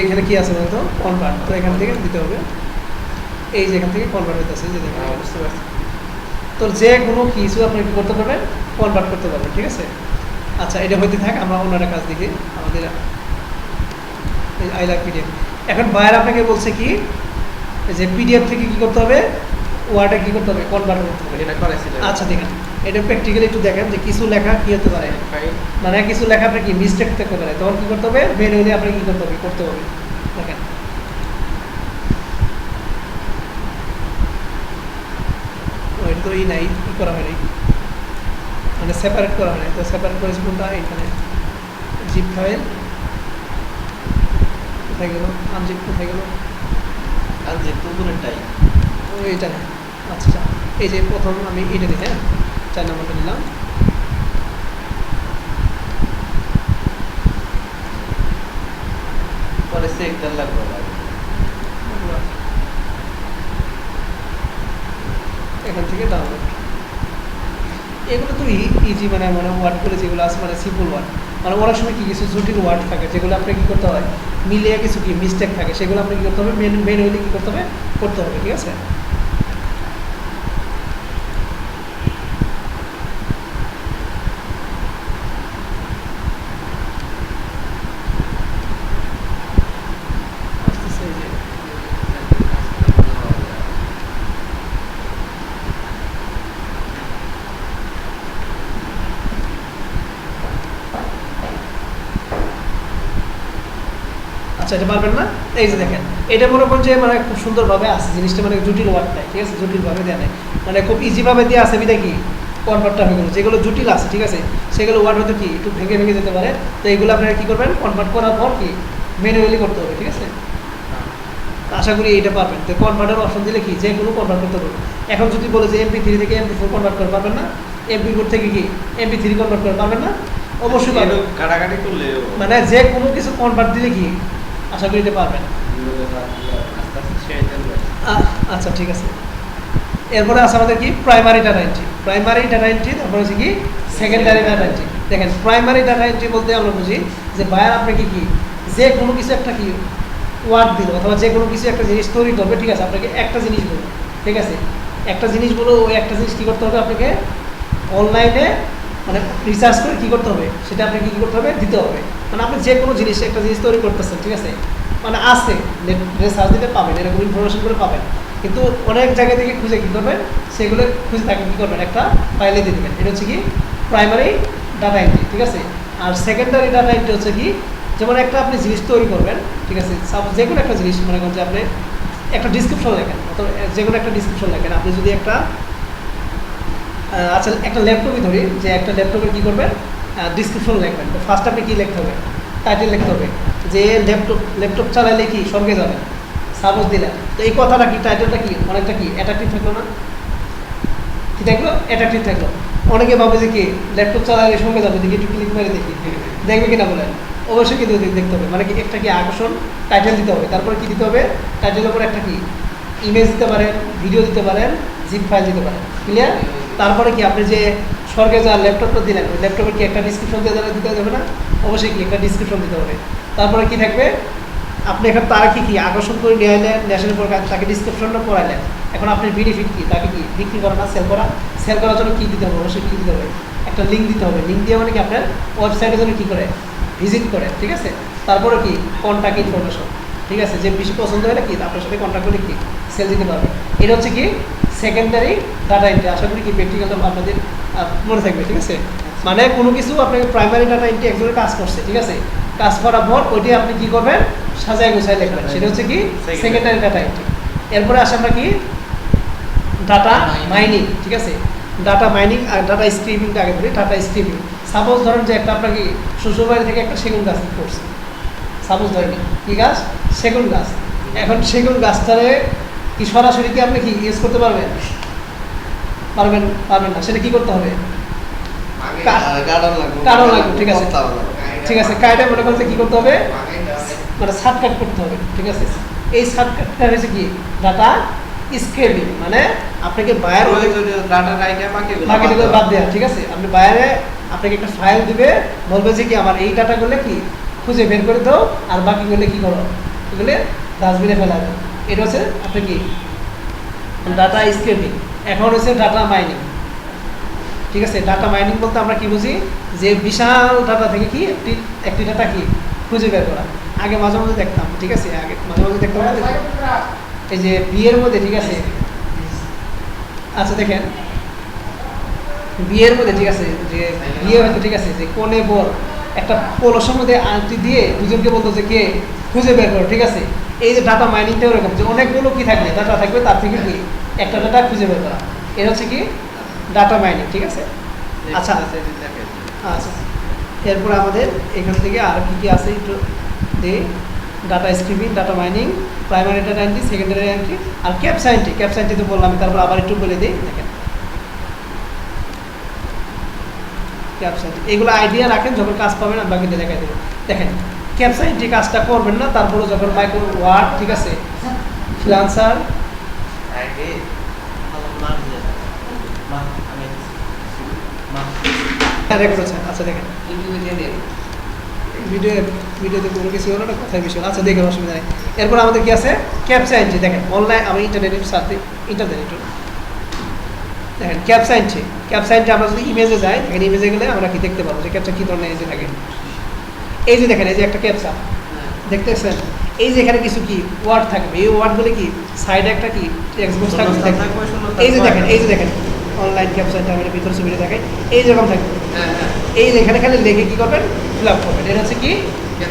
এখানে কি আছে বলতো, কনভার্ট, তো এখান থেকে দিতে হবে। এই যে এখান থেকে কনভার্ট হইতেছে, যে দেখেন বুঝতে পারছি। তো যে কোনো কিছু আপনি কি করতে পারবেন, কনভার্ট করতে পারবেন, ঠিক আছে। আচ্ছা এটা হইতে থাক, আমরা অন্য একটা কাজ দেখি। আমাদের আই লাভ পিডিএফ। এখন বাইরে আপনাকে বলছে কি এই যে পিডিএফ থেকে কি করতে হবে, ওয়ার্ডে কি করতে হবে, কনভার্ট করতে হবে। এটা করেছিল আচ্ছা দেখেন, এটা প্র্যাকটিক্যালি একটু দেখেন যে কিছু লেখা কি হতে পারে, মানে কিছু লেখা আপনার কি মিস্টেক থাকতে পারে, তখন কি করতে হবে, ম্যানুয়ালি আপনাকে কি করতে হবে দেখেন। এটা তো নাই ই করা হয়নি, মানে সেপারেট করা হয় নাই, তো সেপারেট করেছি কোনটা, এখানে জিপ ফাইল কোথায় গেল, আনজিপ কোথায় গেল, আর যে তুমুরেরটাই এইটা না। আচ্ছা এই যে প্রথম আমি এটা দিই, হ্যাঁ 4 নম্বরটা নিলাম। পরে সেক্টর লাগবে। এখান থেকে ডাউনলোড, এগুলো তো ইজি, মানে ওয়ার্ডগুলো যেগুলো আছে মানে সিম্পল ওয়ার্ড, মানে অনেক সময় কি কিছু জটিল ওয়ার্ড থাকে যেগুলো আপনাকে কী করতে হয়, মিলিয়ে কিছু কি মিস্টেক থাকে, সেগুলো আপনাকে কী করতে হবে, ম্যানুয়ালি কী করতে হবে, ঠিক আছে। আচ্ছা এটা পারবেন না, এই যে দেখেন এটা মনে করেন যে মানে খুব সুন্দরভাবে আছে জিনিসটা, মানে জটিল ওয়ার্ড নাই, ঠিক আছে, জটিলভাবে দেওয়া নেই, মানে খুব ইজিভাবে দিয়ে আছে বিদায় কি কনভার্টটা হয়ে গেলো। যেগুলো জটিল আছে ঠিক আছে, সেগুলো ওয়ার্ড হয়তো কি একটু ভেঙে ভেঙে যেতে পারে, তো এইগুলো আপনারা কী করবেন, কনভার্ট করার পর কি ম্যানুয়ালি করতে হবে, ঠিক আছে। আশা করি এইটা পারবেন। তো কনভার্টার অপশন দিলে কি যে কোনো কনভার্ট করতে পারবেন। এখন যদি বলে যে MP3 থেকে MP4 কনভার্ট করতে পারবেন না, MP4 থেকে কি MP3 কনভার্ট করতে পারবেন না, অবশ্যই পারবেন। কাটাকাটি করলে মানে যে কোনো কিছু কনভার্ট দিলে কি আশা করি এটা পারবেন। আচ্ছা ঠিক আছে, এরপরে আছে আমাদের কি primary data entry. Primary data entry, তারপরে হচ্ছে কি সেকেন্ডারি ডাটা এন্ট্রি। দেখেন প্রাইমারি ডাটা এন্ট্রি বলতে আমরা বুঝি যে বায়ার আপনাকে কি যে কোনো কিছু একটা কি ওয়ার্ড দিল অথবা যে কোনো কিছু একটা জিনিস তৈরি করবে, ঠিক আছে, আপনাকে একটা জিনিস বলবো, ঠিক আছে, একটা জিনিস বলো, ওই একটা জিনিস কী করতে হবে, আপনাকে অনলাইনে মানে রিসার্চ করে কী করতে হবে, সেটা আপনাকে কী করতে হবে, দিতে হবে। মানে আপনি যে কোনো জিনিস একটা জিনিস তৈরি করতেছেন, ঠিক আছে, মানে আছে নেটে সার্চ দিতে পাবেন, এরকম ইনফরমেশন করে পাবেন, কিন্তু অনেক জায়গা থেকে খুঁজে কী করবেন, সেগুলো খুঁজে তাকে কী করবেন, একটা ফাইলে দিয়ে দেবেন। এটা হচ্ছে কি প্রাইমারি ডাটা এন্ট্রি, ঠিক আছে। আর সেকেন্ডারি ডাটা এন্ট্রি হচ্ছে কি, যেমন একটা আপনি জিনিস তৈরি করবেন, ঠিক আছে, যে কোনো একটা জিনিস মনে করেন যে আপনি একটা ডিসক্রিপশন লেখেন, অথবা যে কোনো একটা ডিসক্রিপশন লেখেন, আপনি যদি একটা আচ্ছা একটা ল্যাপটপই ধরি, যে একটা ল্যাপটপে কী করবেন, ডিসক্রিপশন লিখবেন। তো ফার্স্ট আপনি কী লিখতে হবে, টাইটেল লিখতে হবে, যে ল্যাপটপ চালাইলে কি স্বর্গে যাবেন, সাপোজ দিলেন। তো এই কথাটা কি, টাইটেলটা কি অনেকটা কি অ্যাট্রাকটিভ থাকলো না, কি থাকলো, অ্যাট্রাকটিভ থাকলো। অনেকে ভাবে যে কি ল্যাপটপ চালাইলে স্বর্গে যাবে, দেখি একটু ক্লিক করে দেখি, দেখবে কিনা বলেন, অবশ্যই কিন্তু দেখতে হবে, মানে কি একটা কি আকর্ষণ টাইটেল দিতে হবে। তারপরে কি দিতে হবে, টাইটেলের উপর একটা কি ইমেজ দিতে পারেন, ভিডিও দিতে পারেন, জিপ ফাইল দিতে পারেন, ক্লিয়ার। তারপরে কি আপনি যে স্বর্গে যা ল্যাপটপটা দিলেন, ওই ল্যাপটপের কি একটা ডিসক্রিপশন দিতে হবে না, অবশ্যই কি একটা ডিসক্রিপশন দিতে হবে। তারপরে কি থাকবে, আপনি এখন তার কি আকর্ষণ করে নিয়ে আইলেন, ন্যাশনাল পর তাকে ডিসক্রিপশনটা পড়াইলেন, এখন আপনার বেনিফিট কি, তাকে কি বিক্রি করা না সেল করার জন্য কী দিতে হবে, অবশ্যই কী দিতে হবে, একটা লিঙ্ক দিতে হবে। লিঙ্ক দিয়ে মানে কি আপনার ওয়েবসাইটের জন্য কী করে ভিজিট করে, ঠিক আছে। তারপরে কি কন্ট্যাক্ট ইনফরমেশন, ঠিক আছে, যে বেশি পছন্দ হয় না কি আপনার সাথে কন্ট্যাক্ট করে কি সেল দিতে পারবে। এটা হচ্ছে কি সেকেন্ডারি ডাটা এন্ট্রি। আশা করি কি প্র্যাকটিক্যালটা আপনাদের মনে থাকবে, ঠিক আছে। মানে কোনো কিছু আপনাকে প্রাইমারি ডাটা এন্ট্রি একজনের কাজ করছে, ঠিক আছে, কাজ করার পর ওইটি আপনি কী করবেন, সাজায় গোছায় লিখবেন, সেটা হচ্ছে কি সেকেন্ডারি ডাটা এন্ট্রি। এরপরে আসে আমরা কি ডাটা মাইনিং, ঠিক আছে, ডাটা মাইনিং আর ডাটা স্ট্রিমিংটা আগে ধরি। ডাটা স্ট্রিমিং, সাপোজ ধরেন যে একটা আপনার কি শ্বশুরবাড়ি থেকে একটা সেগুন গাছ করছে, সাপোজ ধরেন কি গাছ, সেগুন গাছ। এখন সেগুন গাছটারে কি সরাসরি কি আপনি কি ইউজ করতে পারবেন, পারবেন না, সেটা কি করতে হবে, কারণ লাগবে, ঠিক আছে, ঠিক আছে, কায়দা মনে করতে কি করতে হবে, মানে শর্টকাট করতে হবে, ঠিক আছে। এই শর্টকাটটা হচ্ছে কি ডাটা স্ক্রেপিং, মানে আপনাকে বায়ার বাকিগুলো বাদ দেওয়া, ঠিক আছে। আপনি বায়ারে আপনাকে একটা ফাইল দিবে, বলবে যে কি আমার এই ডাটাগুলো কি খুঁজে বের করে দাও, আর বাকিগুলো কি করো, এগুলো ডাস্টবিনে ফেলা দাও। এটা হচ্ছে আপনি কি ডাটা স্ক্রেপিং। এখন হচ্ছে ডাটা মাইনিং, ঠিক আছে। ডাটা মাইনিং বলতে আমরা কি বুঝি, যে বিশাল ডাটা থেকে কি একটি ডাটা কি খুঁজে বের করা। আগে মাঝে মাঝে দেখতাম, ঠিক আছে, আগে মাঝে মাঝে দেখতাম এই যে বিয়ের মধ্যে, ঠিক আছে, আচ্ছা দেখেন বিয়ের মধ্যে, ঠিক আছে, যে বিয়ে হয়তো, ঠিক আছে, যে কোনে বর একটা কলসের মধ্যে আংটি দিয়ে দুজনকে বলতো যে কে খুঁজে বের করো, ঠিক আছে। এই যে ডাটা মাইনিংটা ওরকম যে অনেকগুলো কি থাকবে, ডাটা থাকবে, তার থেকে কি একটা ডাটা খুঁজে বের করা, এটা হচ্ছে কি ডাটা মাইনিং, ঠিক আছে। আচ্ছা আচ্ছা, এরপর আমাদের এখান থেকে আর কি কি আছে একটু দিয়ে, data scraping, data mining, primary data entry, secondary entry, আর ক্যাপসাইন্টি। ক্যাপসাইন্টি তো বললাম, তারপর আবার একটু বলে দিই। দেখেন ক্যাপসাইন্টি, এগুলো আইডিয়া রাখেন, যখন কাজ পাবেন আমি বাকিটা দেখাই দেবো। দেখেন ক্যাপসাইন্টি কাজটা করবেন না, তারপরে যখন মাইক্রো ওয়ার্ড, ঠিক আছে, ফ্রিল্যান্সার, রেকর্ড আছে। আচ্ছা দেখেন ইউটিউবে দিয়ে দেন। ভিডিওতে কোনো কিছু হলো না, কথার বিষয়, আচ্ছা দেখেন, অসুবিধা নেই। এরপর আমাদের কি আছে ক্যাপসাইন্টি। দেখেন অনলাইন আমি ইন্টারনেটে সার্চ দিই, ইন্টারনেটে দেখেন ক্যাপসাইন্টি। ক্যাপসাইন্টি আমরা যদি ইমেজে যাই, এখানে ইমেজে গেলে আমরা কি দেখতে পাবো যে ক্যাপচা কী ধরনের এই যে থাকে। এই যে দেখেন, এই যে একটা ক্যাপচা দেখতেছেন, এই যে এখানে কিছু কি ওয়ার্ড থাকবে, এই ওয়ার্ডগুলো কি সাইডে একটা কি টেক্সট বক্স থাকবে। এই যে দেখেন, এই যে দেখেন অনলাইন ক্যাপসাইন্টি আমি ভিতর ছবিটা দেখাই, এই যেরকম থাকবে, এই যে এখানে খালি লেখে কি করবেন, ফিল আপ করবেন। এটা হচ্ছে কি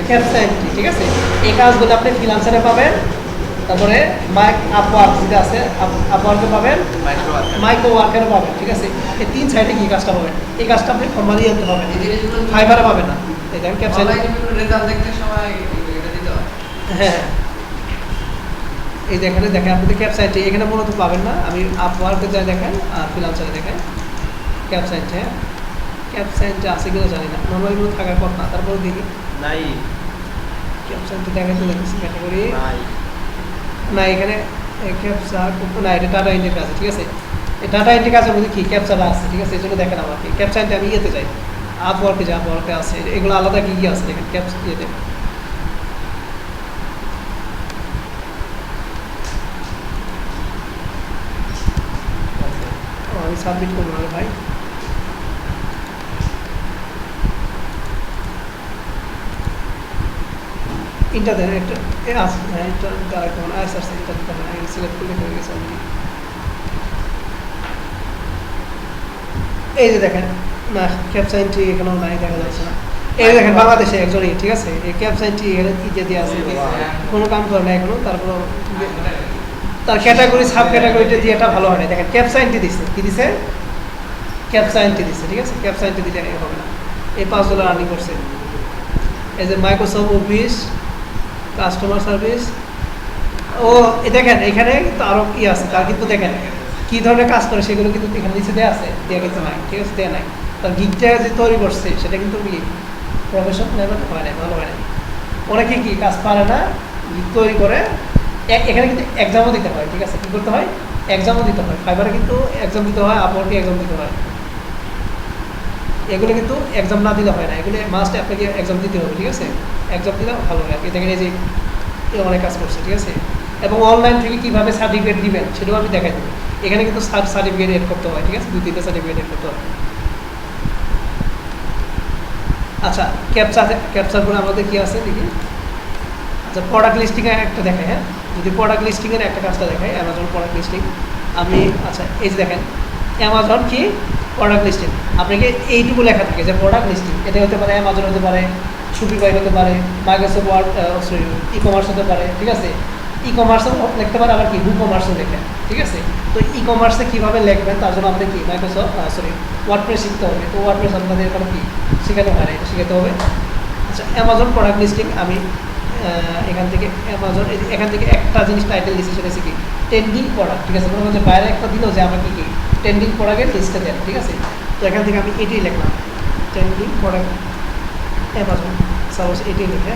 ক্যাপসাইন্টি, ঠিক আছে। এই কাজগুলো আপনি ফ্রিল্যান্সারে পাবেন, তারপরে আপওয়ার্ক যেটা আছে আপওয়ার্কে পাবেন, মাইক্রো ওয়ার্কারে পাবেন, ঠিক আছে। এই তিন সাইডে কি কাজটা পাবেন, এই কাজটা আপনি ফর্মালি আনতে পাবেন, ফাইবারে পাবেন না। এটা ক্যাপসাইন্টি রেজাল্ট দেখতে সময় এটা দিতে হয়। হ্যাঁ, এই যে এখানে দেখেন আপনাদের ক্যাপসাইটে এখানে মূলত পাবেন না, আমি আপওয়ার্কে যাই দেখেন আর ফ্রিল্যান্সারে দেখেন ক্যাপসাইট। হ্যাঁ ক্যাপসাইটে আছে কিনা জানি না, নর্মালি মূলত থাকার কথা না, তারপরে দেখি নাই ক্যাপসাইটে দেখাতে দেখছি ক্যাটাগরি নাই না, এখানে ক্যাপসা না, এটা টাটা ইন্ডিয়ার কাছে, ঠিক আছে। এই টাটা ইন্ডিয়ার কাছে মধ্যে কি ক্যাপসাটা আছে, ঠিক আছে, এই জন্য দেখেন আমাকে ক্যাপসাইটে আমি ইয়েতে যাই, আপওয়ার্কে যাই, আপওয়ার্কে আছে, এগুলো আলাদা কি কি আছে দেখেন ক্যাপসা ইয়েতে। আমি সাবমিট করবো না ভাই, ইন্টার দেন একটা এ আছে, হ্যাঁ ইন্টার আরেকটা মানে আইস আসছে, ইন্টার দিতে হয়, আমি সিলেক্ট করলে হয়ে গেছে অলরেডি। এই যে দেখেন না ক্যাপসাইনটি এখানেও নাই, দেখা যাচ্ছে না। এই দেখেন বাংলাদেশে একজনই, ঠিক আছে, এই ক্যাপসাইনটি এখানে কি দিয়ে আছে, কোনো কাম করে না এখনো, তারপর তার ক্যাটাগরি সাব ক্যাটাগরিটা দিয়ে এটা ভালো হয় না। দেখেন ক্যাপসাইনটি দিচ্ছে, কি দিছে ক্যাপসাইনটি দিচ্ছে, ঠিক আছে। ক্যাপসাইনটি দিলে হবে না, এই $5 আর্নিং করছে। এই যে মাইক্রোসফট অফিস কাস্টমার সার্ভিস, ও দেখেন এখানে কিন্তু আরও কি আছে, তার কিন্তু দেখেন কী ধরনের কাজ করে সেগুলো কিন্তু এখানে নিচে দেওয়া আছে, দেওয়া কিন্তু নাই, ঠিক আছে, দেওয়া নাই। তার গিকটা যে তৈরি করছে সেটা কিন্তু কি প্রফেশন লেভেল হয় না, ভালো হয় না। অনেকে কি কাজ পারে না, গিক তৈরি করে, এখানে কিন্তু এক্সামও দিতে হয়, ঠিক আছে, কী করতে হয়, এক্সামও দিতে হয়। ফাইবারে কিন্তু এক্সাম দিতে হয়, আপওয়ার্কে এক্সাম দিতে হয়। এগুলো কিন্তু এক্সাম না দিলে হয় না, এগুলো মাস্ট আপনাকে এক্সাম দিতে হবে, ঠিক আছে। এক্সাম দিলে ভালো হয় আর কি। দেখেন এই যে অনেক কাজ করছে, ঠিক আছে। এবং অনলাইন থেকে কীভাবে সার্টিফিকেট দিবেন সেটাও আমি দেখাই দেবো। এখানে কিন্তু সার্টিফিকেট এড করতে হয়, ঠিক আছে, 2-3টা সার্টিফিকেট এড করতে হয়। আচ্ছা ক্যাপচার করে আমাদের কী আছে দেখি। আচ্ছা প্রোডাক্ট লিস্টিংয়ে একটা দেখাই, হ্যাঁ যদি প্রোডাক্ট লিস্টিংয়ের একটা কাজটা দেখাই, অ্যামাজন প্রোডাক্ট লিস্টিং আমি, আচ্ছা এই যে দেখেন অ্যামাজন কি প্রোডাক্ট লিস্টিং, আপনাকে এইটুকু লেখা থাকে যে প্রোডাক্ট লিস্টিং। এটা হতে পারে অ্যামাজন হতে পারে, শপিফাই হতে পারে, মাইক্রোসফট ওয়ার্ড ই কমার্স হতে পারে, ঠিক আছে। ই কমার্সও লিখতে পারে, আবার কি হু কমার্সও লেখেন, ঠিক আছে। তো ই কমার্সে কীভাবে লিখবেন তার জন্য আমাদের কি ওয়ার্ডপ্রেস শিখতে হবে। তো ওয়ার্ডপ্রেস আপনাদের এখানে কি শেখানো হয় না, এটা শেখাতে হবে। আচ্ছা অ্যামাজন প্রোডাক্ট লিস্টিং আমি এখান থেকে এখান থেকে একটা জিনিস টাইটেল দিচ্ছি, সেটা হচ্ছে কি ট্রেন্ডিং প্রোডাক্ট, ঠিক আছে। মনে হচ্ছে বাইরে একটা দিল যে আমাকে কি ট্রেন্ডিং প্রোডাক্টের লিস্টে দেন, ঠিক আছে। তো এখান থেকে আমি এটাই লিখলাম, ট্রেন্ডিং প্রোডাক্ট অ্যামাজন, সাপোজ এটাই লিখে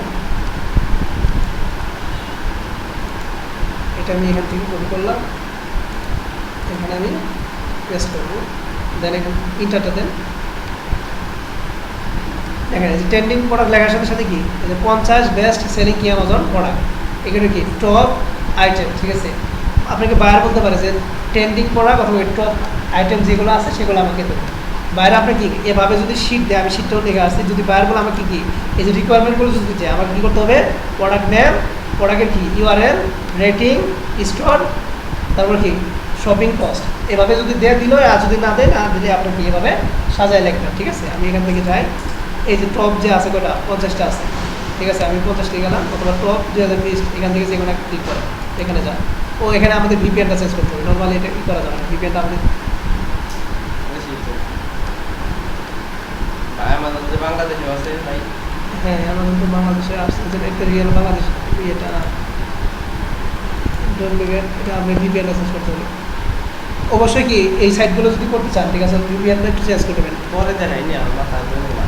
এটা আমি এখান থেকে কপি করলাম, এখানে আমি পেস্ট করবো, দেন এখানে ইন্টারটা দেন। দেখেন এই যে ট্রেন্ডিং প্রোডাক্ট লেখার সাথে সাথে কি 50 বেস্ট সেলিং কি অ্যামাজন প্রোডাক্ট, এখানে কি টপ আইটেম, ঠিক আছে। আপনাকে বায়ার বলতে পারে যে ট্রেন্ডিং প্রোডাক্ট অথবা টপ আইটেম যেগুলো আছে সেগুলো আমাকে দেবে। বাইরে আপনি কি এভাবে যদি শিট দেয়, আমি শিটটাও লেখা আসছি, যদি বায়ার বলে আমাকে কি এই যে রিকোয়ারমেন্টগুলো যদি চাই, আমাকে কী করতে হবে, প্রোডাক্ট নেম প্রোডাক্টের কি ইউআরএল, রেটিং, স্টোর, তারপর কি শপিং কস্ট, এভাবে যদি দিয়ে দিল, আর যদি না দেয় না দিলে আপনার কি এভাবে সাজায় লিখবেন। ঠিক আছে, আমি এখান থেকে যাই, এই যে টপ যে আছে কয়টা 50টা আছে, ঠিক আছে, আমি 50টা গেলাম, অথবা টপ 2020 এখান থেকে যে কোনো একটা ক্লিক করে এখানে যান। ও এখানে আমাদের ভিপিএনটা চেঞ্জ করতে হবে, নর্মালি এটা কি করা যাবে না, ভিপিএনটা আমাদের ভাই আমাদের যে বাংলাদেশে আছে ভাই, হ্যাঁ আমাদের তো বাংলাদেশে আসছে যে একটা রিয়েল বাংলাদেশ এটা এটা আপনি ভিপিএনটা চেঞ্জ করতে হবে। অবশ্যই কি এই সাইটগুলো যদি করতে চান, ঠিক আছে, ভিপিএনটা একটু চেঞ্জ করতে পারেন। পরে দেখাইনি আমার মাথায় না।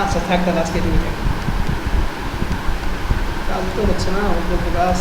আচ্ছা থাক তাহলে আজকে তুমি কাজ তো হচ্ছে না, অল্প কাজ।